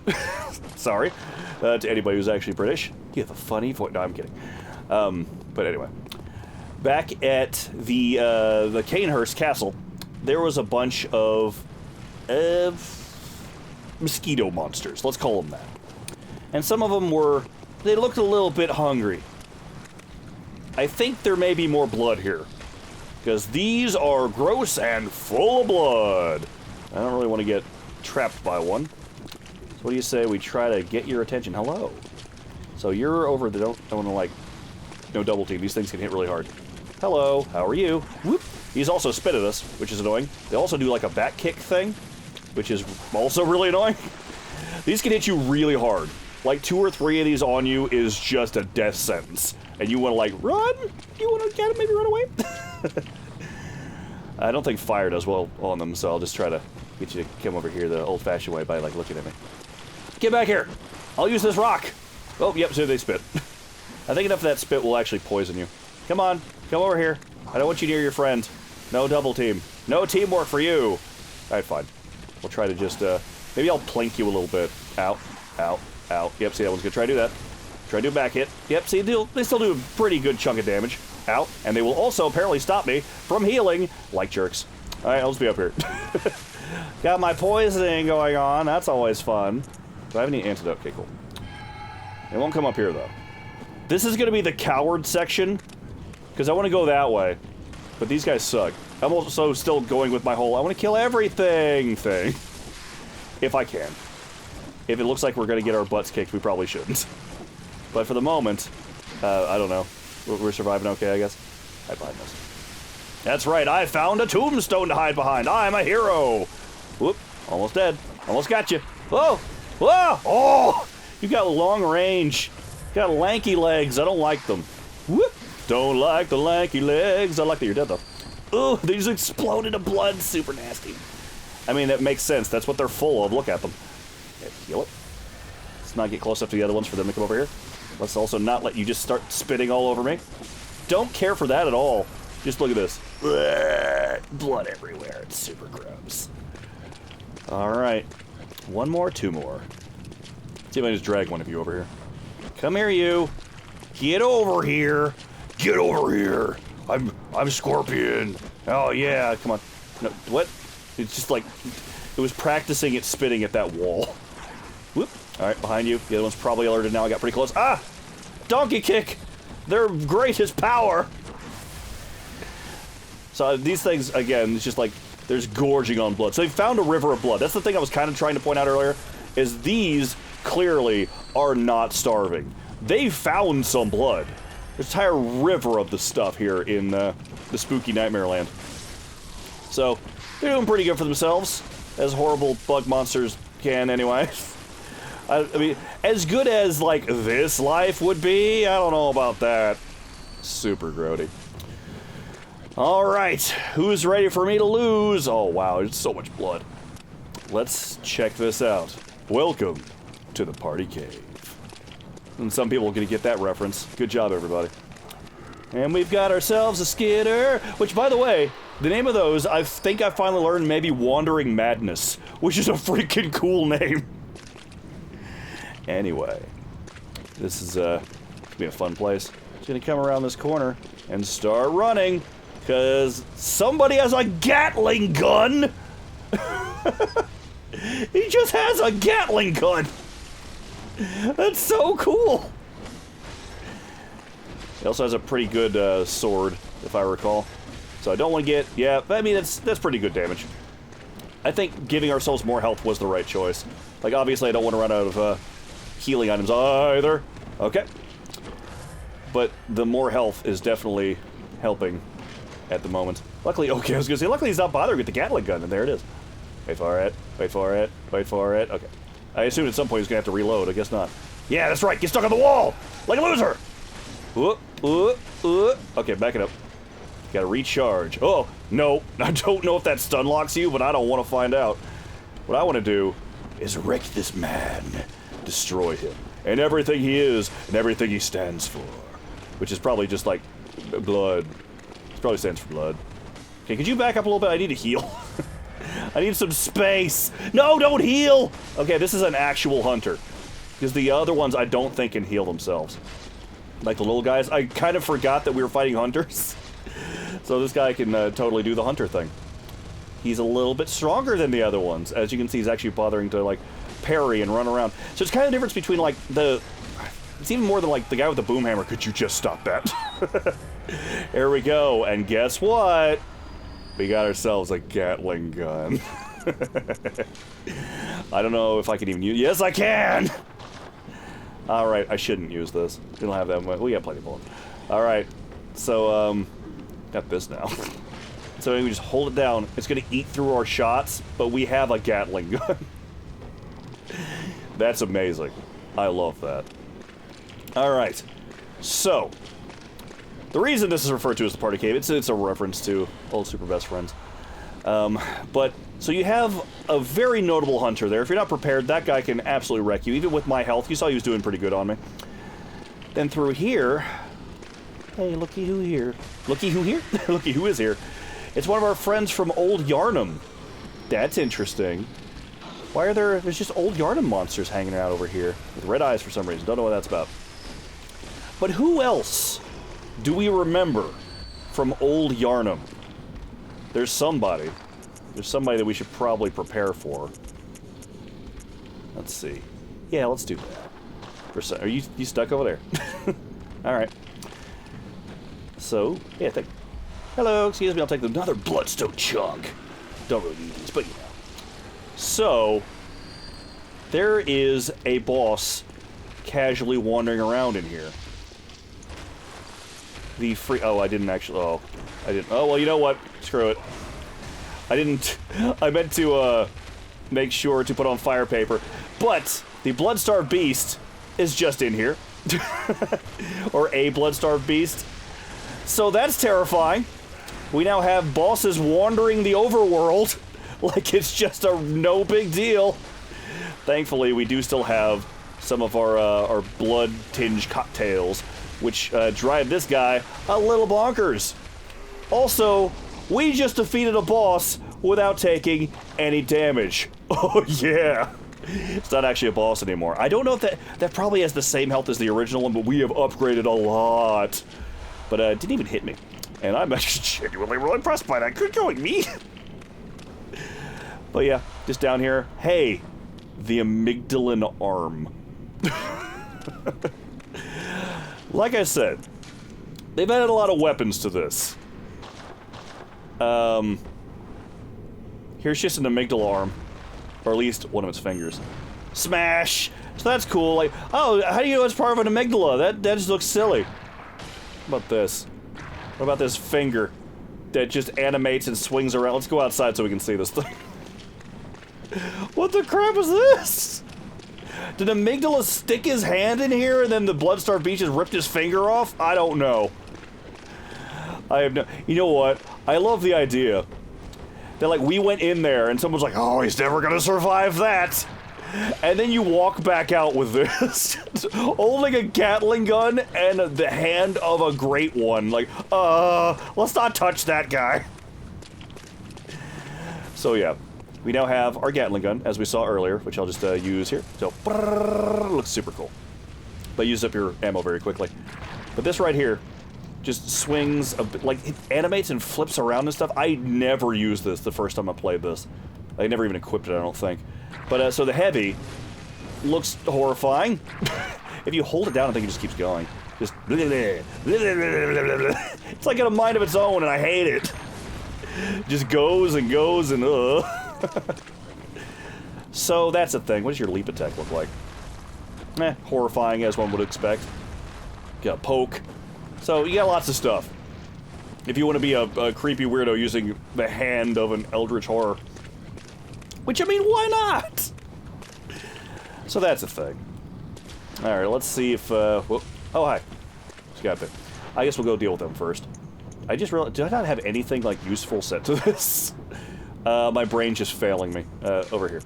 Speaker 1: Sorry. To anybody who's actually British. You have a funny voice. No, I'm kidding. But anyway. Back at the Canehurst Castle, there was a bunch of mosquito monsters. Let's call them that. And some of them they looked a little bit hungry. I think there may be more blood here. Because these are gross and full of blood. I don't really want to get trapped by one. So what do you say we try to get your attention? Hello. So you're over the... Don't want to, like... No double team. These things can hit really hard. Hello. How are you? Whoop. He's also spit at us, which is annoying. They also do, like, a back kick thing, which is also really annoying. These can hit you really hard. Like, 2 or 3 of these on you is just a death sentence. And you want to, like, run? You want to kind of maybe run away? I don't think fire does well on them, so I'll just try to get you to come over here the old-fashioned way by, like, looking at me. Get back here! I'll use this rock! Oh, yep, so they spit. I think enough of that spit will actually poison you. Come on, come over here. I don't want you near your friend. No double team. No teamwork for you! Alright, fine. We'll try to just, maybe I'll plink you a little bit. Ow, ow, ow. Yep, see, that one's gonna try to do that. Try to do a back hit. Yep, see, they still do a pretty good chunk of damage. Out, and they will also apparently stop me from healing like jerks. Alright, I'll just be up here. Got my poisoning going on, that's always fun. Do I have any antidote? Okay, cool. It won't come up here, though. This is gonna be the coward section, because I want to go that way. But these guys suck. I'm also still going with my whole I want to kill everything thing. If I can. If it looks like we're gonna get our butts kicked, we probably shouldn't. But for the moment, I don't know. We're surviving okay, I guess. Hide behind this. That's right, I found a tombstone to hide behind. I'm a hero. Whoop, almost dead. Almost got you. Whoa, whoa, oh! You got long range. You got lanky legs. I don't like them. Whoop, don't like the lanky legs. I like that you're dead, though. Ooh, they just explode into blood. Super nasty. I mean, that makes sense. That's what they're full of. Look at them. Okay, heal it. Let's not get close enough to the other ones for them to come over here. Let's also not let you just start spitting all over me. Don't care for that at all. Just look at this. Blood everywhere. It's super gross. Alright. One more, 2 more. See if I can just drag one of you over here. Come here, you. Get over here. Get over here. I'm Scorpion. Oh, yeah. Come on. No, what? It's just like... It was practicing it spitting at that wall. Whoop. Alright, behind you. The other one's probably alerted now. I got pretty close. Ah! Donkey kick! Their greatest power! So these things, again, it's just like, there's gorging on blood. So they found a river of blood. That's the thing I was kind of trying to point out earlier, is these clearly are not starving. They found some blood. There's an entire river of the stuff here in the spooky Nightmare Land. So, they're doing pretty good for themselves, as horrible bug monsters can anyway. I mean, as good as, like, this life would be, I don't know about that. Super grody. Alright, who's ready for me to lose? Oh, wow, there's so much blood. Let's check this out. Welcome to the party cave. And some people are gonna get that reference. Good job, everybody. And we've got ourselves a skidder, which, by the way, the name of those, I think I finally learned maybe Wandering Madness, which is a freaking cool name. Anyway, this is gonna be a fun place. It's gonna come around this corner and start running, because somebody has a Gatling gun! He just has a Gatling gun! That's so cool! He also has a pretty good sword, if I recall. So I don't want to get... Yeah, I mean, that's pretty good damage. I think giving ourselves more health was the right choice. Like, obviously I don't want to run out of healing items either. Okay. But the more health is definitely helping at the moment. Luckily, okay, I was gonna say, luckily he's not bothering with the Gatling gun, and there it is. Wait for it, wait for it, wait for it, okay. I assumed at some point he's gonna have to reload, I guess not. Yeah, that's right, get stuck on the wall! Like a loser! Okay, back it up. Gotta recharge. Oh, no, I don't know if that stun locks you, but I don't want to find out. What I want to do is wreck this man. Destroy him. And everything he is, and everything he stands for. Which is probably just like blood. It probably stands for blood. Okay, could you back up a little bit? I need to heal. I need some space. No, don't heal! Okay, this is an actual hunter. Because the other ones I don't think can heal themselves. Like the little guys. I kind of forgot that we were fighting hunters. So this guy can totally do the hunter thing. He's a little bit stronger than the other ones. As you can see, he's actually bothering to, like, parry and run around. So it's kind of the difference between, like, the It's even more than, like, the guy with the boom hammer. Could you just stop that? There we go. And guess what? We got ourselves a Gatling gun. I don't know if I can even use... Yes, I can! Alright, I shouldn't use this. We don't have that much. We got plenty of bullets. Alright. So, got this now. So we just hold it down. It's gonna eat through our shots, but we have a Gatling gun. That's amazing. I love that. Alright. So, the reason this is referred to as the party cave, it's a reference to old super best friends. So you have a very notable hunter there. If you're not prepared, that guy can absolutely wreck you. Even with my health, you saw he was doing pretty good on me. Then through here... Hey, looky who here. Looky who here? Looky who is here. It's one of our friends from Old Yarnum. That's interesting. Why are there's just Old Yarnum monsters hanging out over here with red eyes for some reason. Don't know what that's about. But who else do we remember from Old Yarnum? There's somebody. There's somebody that we should probably prepare for. Let's see. Yeah, let's do that. Are you stuck over there? Alright. So, yeah, hello, excuse me, I'll take another bloodstone chunk. Don't really need these, but you know. So, there is a boss casually wandering around in here. Oh, I didn't actually... Oh, I didn't... Oh, well, you know what? Screw it. I meant to, make sure to put on fire paper. But, the Bloodstarved Beast is just in here. Or a Bloodstarved Beast. So that's terrifying. We now have bosses wandering the overworld like it's just a no big deal. Thankfully, we do still have some of our blood-tinged cocktails, which drive this guy a little bonkers. Also, we just defeated a boss without taking any damage. Oh yeah! It's not actually a boss anymore. I don't know if that probably has the same health as the original one, but we have upgraded a lot. But it didn't even hit me. And I'm actually genuinely really impressed by that. Good going, me! But yeah, just down here. Hey, the amygdalin arm. Like I said, they've added a lot of weapons to this. Here's just an amygdala arm. Or at least one of its fingers. Smash! So that's cool. Like, oh, how do you know it's part of an amygdala? That just looks silly. What about this? What about this finger that just animates and swings around? Let's go outside so we can see this thing. What the crap is this? Did Amygdala stick his hand in here and then the Bloodstarved Beast just ripped his finger off? I don't know. I have no... You know what? I love the idea that, like, we went in there and someone's like, oh, he's never gonna survive that. And then you walk back out with this, holding a Gatling gun and the hand of a great one. Like, let's not touch that guy. So yeah, we now have our Gatling gun, as we saw earlier, which I'll just use here. So, looks super cool. But use up your ammo very quickly. But this right here just swings, a bit, like, it animates and flips around and stuff. I never used this the first time I played this. I never even equipped it, I don't think. But, so the heavy looks horrifying. If you hold it down, I think it just keeps going. Just... It's like in a mind of its own, and I hate it. Just goes and goes and, So, that's the thing. What does your leap attack look like? Horrifying, as one would expect. Got a poke. So, you got lots of stuff. If you want to be a creepy weirdo using the hand of an eldritch horror. Which, I mean, why not? So that's a thing. Alright, let's see if, whoop. Oh, hi. Got it. I guess we'll go deal with them first. I just realized, did I not have anything, like, useful set to this? My brain's just failing me, over here.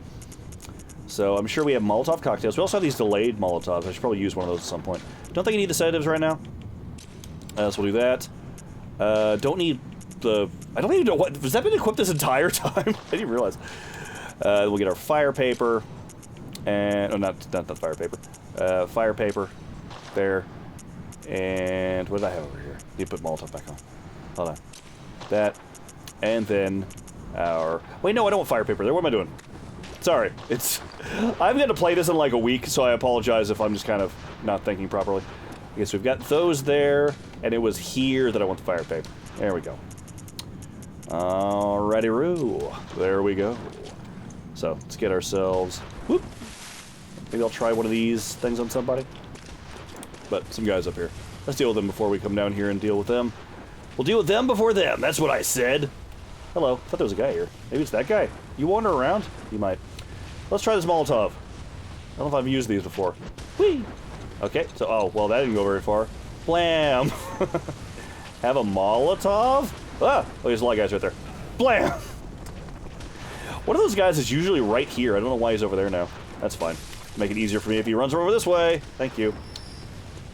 Speaker 1: So, I'm sure we have Molotov cocktails. We also have these delayed Molotovs. I should probably use one of those at some point. Don't think I need the sedatives right now. So we'll do that. Don't need the... I don't even know what... Has that been equipped this entire time? I didn't realize. We'll get our fire paper, and... Oh, not the fire paper. Fire paper. There. And... What did I have over here? Need to put Molotov back on. Hold on. That. And then our... Wait, no, I don't want fire paper there. What am I doing? Sorry. I'm going to play this in like a week, so I apologize if I'm just kind of not thinking properly. Okay, so we've got those there, and it was here that I want the fire pit. There we go. Alrighty-roo. There we go. So, let's get ourselves... Whoop! Maybe I'll try one of these things on somebody. But, some guys up here. Let's deal with them before we come down here and deal with them. We'll deal with them before them. That's what I said. Hello. I thought there was a guy here. Maybe it's that guy. You wander around? You might. Let's try this Molotov. I don't know if I've used these before. Whee! Okay, so, oh, well, that didn't go very far. Blam! Have a Molotov? Ah! Oh, there's a lot of guys right there. Blam! One of those guys is usually right here. I don't know why he's over there now. That's fine. Make it easier for me if he runs over this way. Thank you.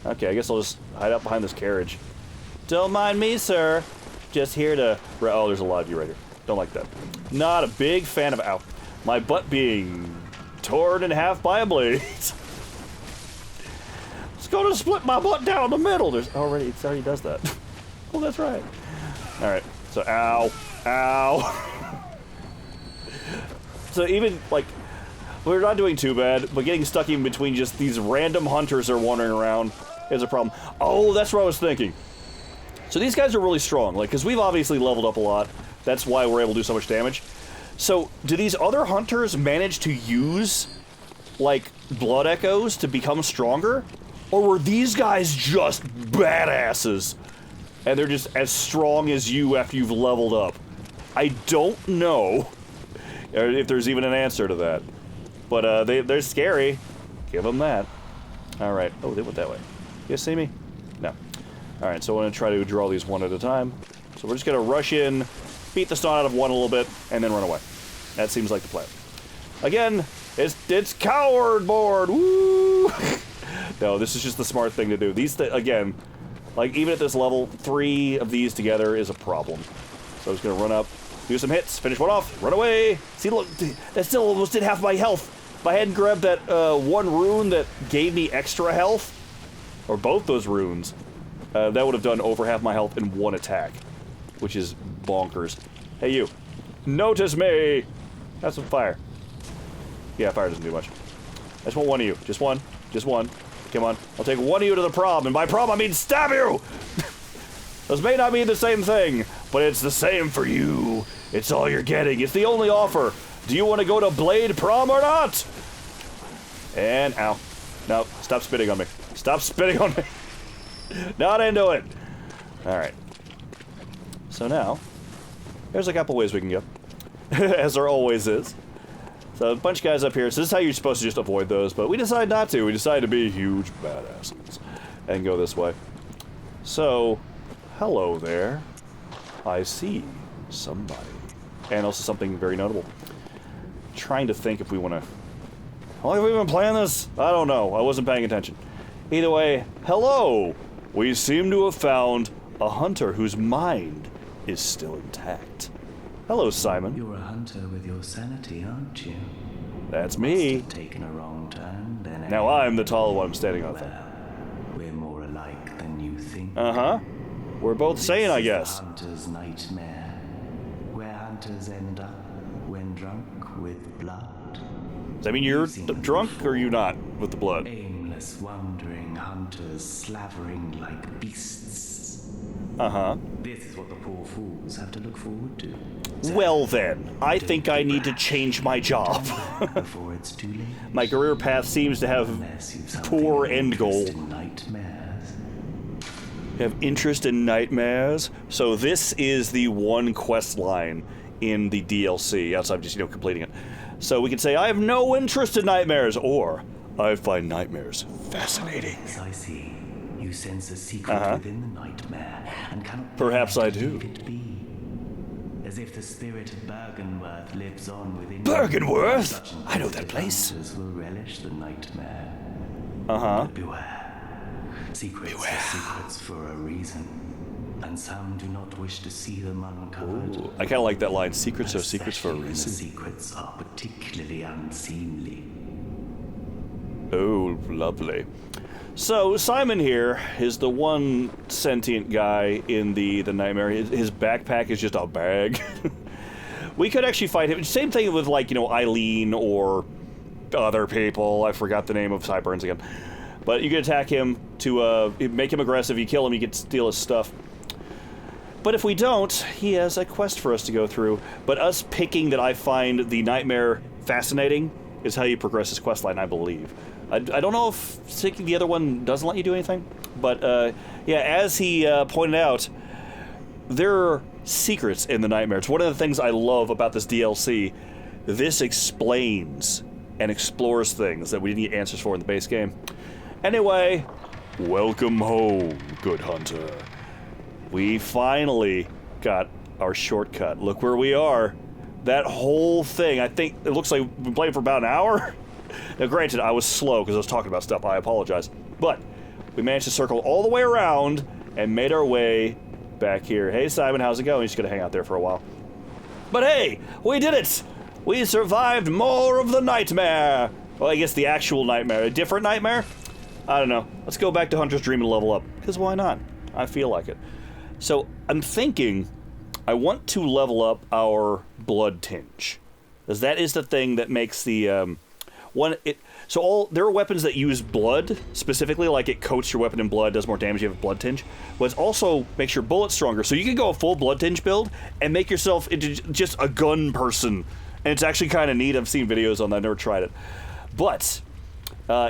Speaker 1: Okay, I guess I'll just hide out behind this carriage. Don't mind me, sir. Just here to... Oh, there's a lot of you right here. Don't like that. Not a big fan of... Ow. My butt being torn in half by a blade. It's gonna split my butt down the middle. It already does that. Oh, that's right. Alright, so ow. Ow. So even, like... We're not doing too bad, but getting stuck in between just these random hunters that are wandering around is a problem. Oh, that's what I was thinking. So these guys are really strong, like, because we've obviously leveled up a lot. That's why we're able to do so much damage. So, do these other hunters manage to use, like, blood echoes to become stronger? Or were these guys just badasses? And they're just as strong as you after you've leveled up? I don't know if there's even an answer to that. But they're scary. Give them that. Alright. Oh, they went that way. You guys see me? No. Alright, so I'm going to try to draw these one at a time. So we're just going to rush in, beat the snot out of one a little bit, and then run away. That seems like the plan. Again, it's coward board! Woo! No, this is just the smart thing to do. These, again, like, even at this level, 3 of these together is a problem. So I'm just going to run up, do some hits, finish one off, run away! See, look, that still almost did half my health. If I hadn't grabbed that one rune that gave me extra health, or both those runes, that would have done over half my health in one attack, which is bonkers. Hey, you. Notice me! Have some fire. Yeah, fire doesn't do much. I just want one of you. Just one. Just one. Come on. I'll take one of you to the prom, and by prom I mean stab you! Those may not mean the same thing, but it's the same for you. It's all you're getting. It's the only offer. Do you want to go to Blade Prom or not? And, ow. No, stop spitting on me. Stop spitting on me. Not into it. Alright. So now, there's a couple ways we can go. As there always is. So a bunch of guys up here. So this is how you're supposed to just avoid those, but we decided not to. We decided to be huge badasses and go this way. So, hello there. I see somebody. And also something very notable. Trying to think if we want to... How long have we been playing this? I don't know. I wasn't paying attention. Either way, hello! We seem to have found a hunter whose mind is still intact. Hello, Simon.
Speaker 3: You're a hunter with your sanity, aren't you?
Speaker 1: That's me.
Speaker 3: Must have taken a wrong turn, then.
Speaker 1: Now I'm the taller one I'm standing on.
Speaker 3: Well, we're more alike than you think.
Speaker 1: Uh-huh. We're both sane, I guess.
Speaker 3: The hunter's nightmare, where hunters end up when drunk with blood.
Speaker 1: Does that mean you're drunk, or are you not, with the blood?
Speaker 3: Aimless, wandering hunters slavering like beasts.
Speaker 1: Uh-huh.
Speaker 3: This is what the poor fools have to look forward to.
Speaker 1: Well then, I think I need to change my job.
Speaker 3: Before it's too late.
Speaker 1: My career path seems to have poor end goal. Have interest in nightmares. So this is the one quest line in the DLC, outside of just, completing it. So we can say, I have no interest in nightmares, or I find nightmares fascinating.
Speaker 3: Yes, I see. You sense a secret within the nightmare, and cannot
Speaker 1: perhaps I do.
Speaker 3: leave it be. As if the spirit of Bergenworth lives on within
Speaker 1: Bergenworth? I know that place.
Speaker 3: Hunters will relish the nightmare.
Speaker 1: Uh-huh.
Speaker 3: But beware. Secrets are secrets for a reason, and some do not wish to see them uncovered.
Speaker 1: Ooh, I kind of like that line. Secrets are secrets for a
Speaker 3: Especially when
Speaker 1: reason.
Speaker 3: the secrets are particularly unseemly.
Speaker 1: Oh, lovely. So, Simon here is the one sentient guy in the nightmare. His backpack is just a bag. We could actually fight him. Same thing with, like, you know, Eileen or other people. I forgot the name of Sideburns again. But you can attack him to make him aggressive. You kill him, you can steal his stuff. But if we don't, he has a quest for us to go through. But us picking that I find the nightmare fascinating is how you progress this questline, I believe. I don't know if taking the other one doesn't let you do anything. But, yeah, as he pointed out, there are secrets in the nightmare. It's one of the things I love about this DLC. This explains and explores things that we didn't get answers for in the base game. Anyway, welcome home, good hunter. We finally got our shortcut. Look where we are. That whole thing, I think, it looks like we've been playing for about an hour. Now, granted, I was slow because I was talking about stuff. I apologize. But we managed to circle all the way around and made our way back here. Hey, Simon, how's it going? He's just going to hang out there for a while. But hey, we did it! We survived more of the nightmare. Well, I guess the actual nightmare. A different nightmare? I don't know. Let's go back to Hunter's Dream and level up. Because why not? I feel like it. So, I'm thinking I want to level up our Blood Tinge. Because that is the thing that makes the, there are weapons that use blood, specifically, like it coats your weapon in blood, does more damage, you have a Blood Tinge. But it also makes your bullets stronger. So you can go a full Blood Tinge build and make yourself into just a gun person. And it's actually kind of neat. I've seen videos on that, I've never tried it. But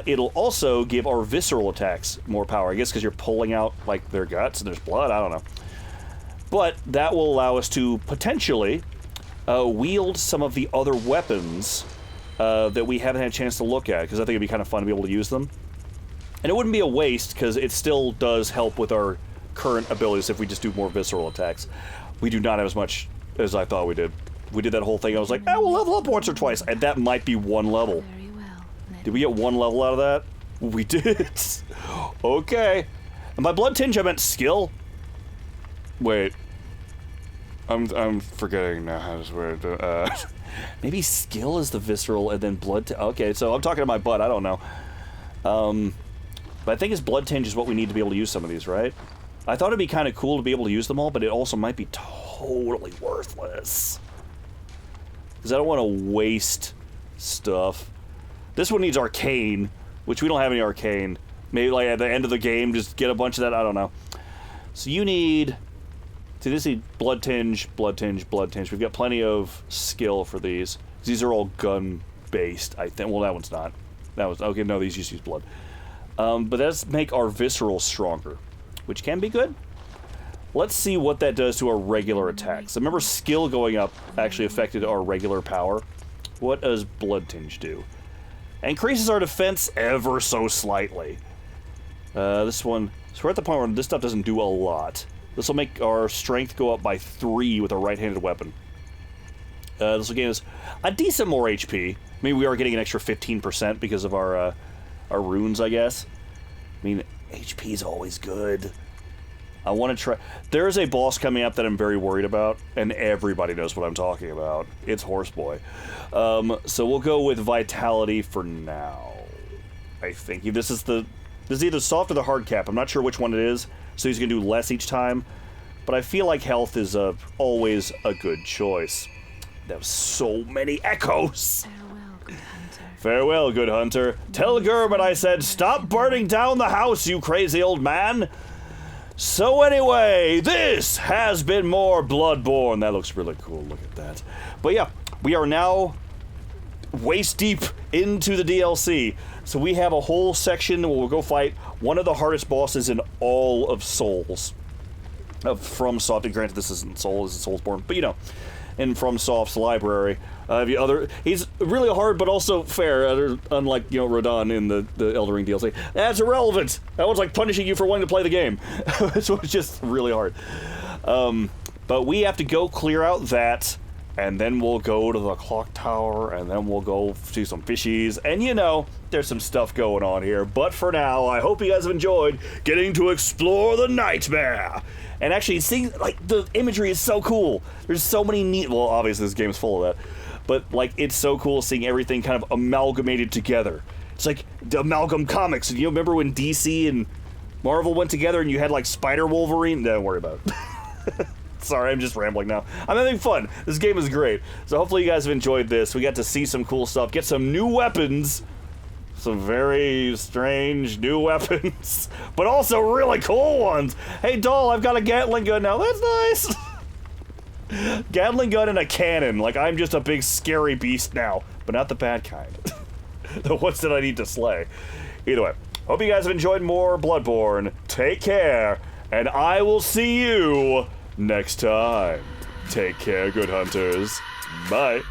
Speaker 1: it'll also give our visceral attacks more power. I guess because you're pulling out, like, their guts and there's blood, I don't know. But that will allow us to potentially wield some of the other weapons that we haven't had a chance to look at, because I think it'd be kind of fun to be able to use them. And it wouldn't be a waste, because it still does help with our current abilities if we just do more visceral attacks. We do not have as much as I thought we did. We did that whole thing, I was like, we'll level up once or twice, and that might be one level.
Speaker 2: Very well.
Speaker 1: Did we get one level out of that? We did. Okay. And by Blood Tinge, I meant skill. Wait. I'm forgetting now how to swear. Maybe skill is the visceral and then blood. Okay, so I'm talking to my butt. I don't know. But I think his Blood Tinge is what we need to be able to use some of these, right? I thought it'd be kind of cool to be able to use them all, but it also might be totally worthless. Because I don't want to waste stuff. This one needs Arcane, which we don't have any Arcane. Maybe like at the end of the game, just get a bunch of that. I don't know. So you need... See, this is Blood Tinge, Blood Tinge, Blood Tinge. We've got plenty of skill for these. These are all gun-based, I think. Well, that one's not. That was... Okay, no, these just use blood. But let's make our visceral stronger, which can be good. Let's see what that does to our regular attacks. Remember, skill going up actually affected our regular power. What does Blood Tinge do? Increases our defense ever so slightly. This one... So we're at the point where this stuff doesn't do a lot. This will make our strength go up by 3 with a right-handed weapon. This will gain us a decent more HP. I mean, we are getting an extra 15% because of our runes, I guess. I mean, HP is always good. I want to try... There's a boss coming up that I'm very worried about, and everybody knows what I'm talking about. It's Horseboy. So we'll go with Vitality for now. I think. This is either soft or the hard cap. I'm not sure which one it is, so he's going to do less each time. But I feel like health is always a good choice. There was so many echoes!
Speaker 2: Farewell, good hunter.
Speaker 1: Farewell, good hunter. Tell Gerben I said, stop burning down the house, you crazy old man! So anyway, this has been more Bloodborne. That looks really cool, look at that. But yeah, we are now waist deep into the DLC. So we have a whole section where we'll go fight one of the hardest bosses in all of Souls. Of FromSoft, and granted this isn't Souls, this is Soulsborne, but you know, in FromSoft's library. He's really hard, but also fair, unlike, you know, Radon in the Elden Ring DLC. That's irrelevant! That one's like punishing you for wanting to play the game. So it's just really hard. But we have to go clear out that, and then we'll go to the clock tower, and then we'll go do some fishies, and you know, there's some stuff going on here. But for now, I hope you guys have enjoyed getting to explore the nightmare! And actually, seeing, like, the imagery is so cool. There's so many neat... Well, obviously, this game is full of that. But, like, it's so cool seeing everything kind of amalgamated together. It's like the Amalgam Comics. And you remember when DC and Marvel went together and you had, like, Spider-Wolverine? Don't worry about it. Sorry, I'm just rambling now. I'm having fun. This game is great. So hopefully you guys have enjoyed this. We got to see some cool stuff, get some new weapons. Some very strange new weapons, but also really cool ones. Hey, doll, I've got a Gatling gun now. That's nice. Gatling gun and a cannon. Like, I'm just a big scary beast now, but not the bad kind. The ones that I need to slay. Either way, hope you guys have enjoyed more Bloodborne. Take care, and I will see you next time. Take care, good hunters. Bye.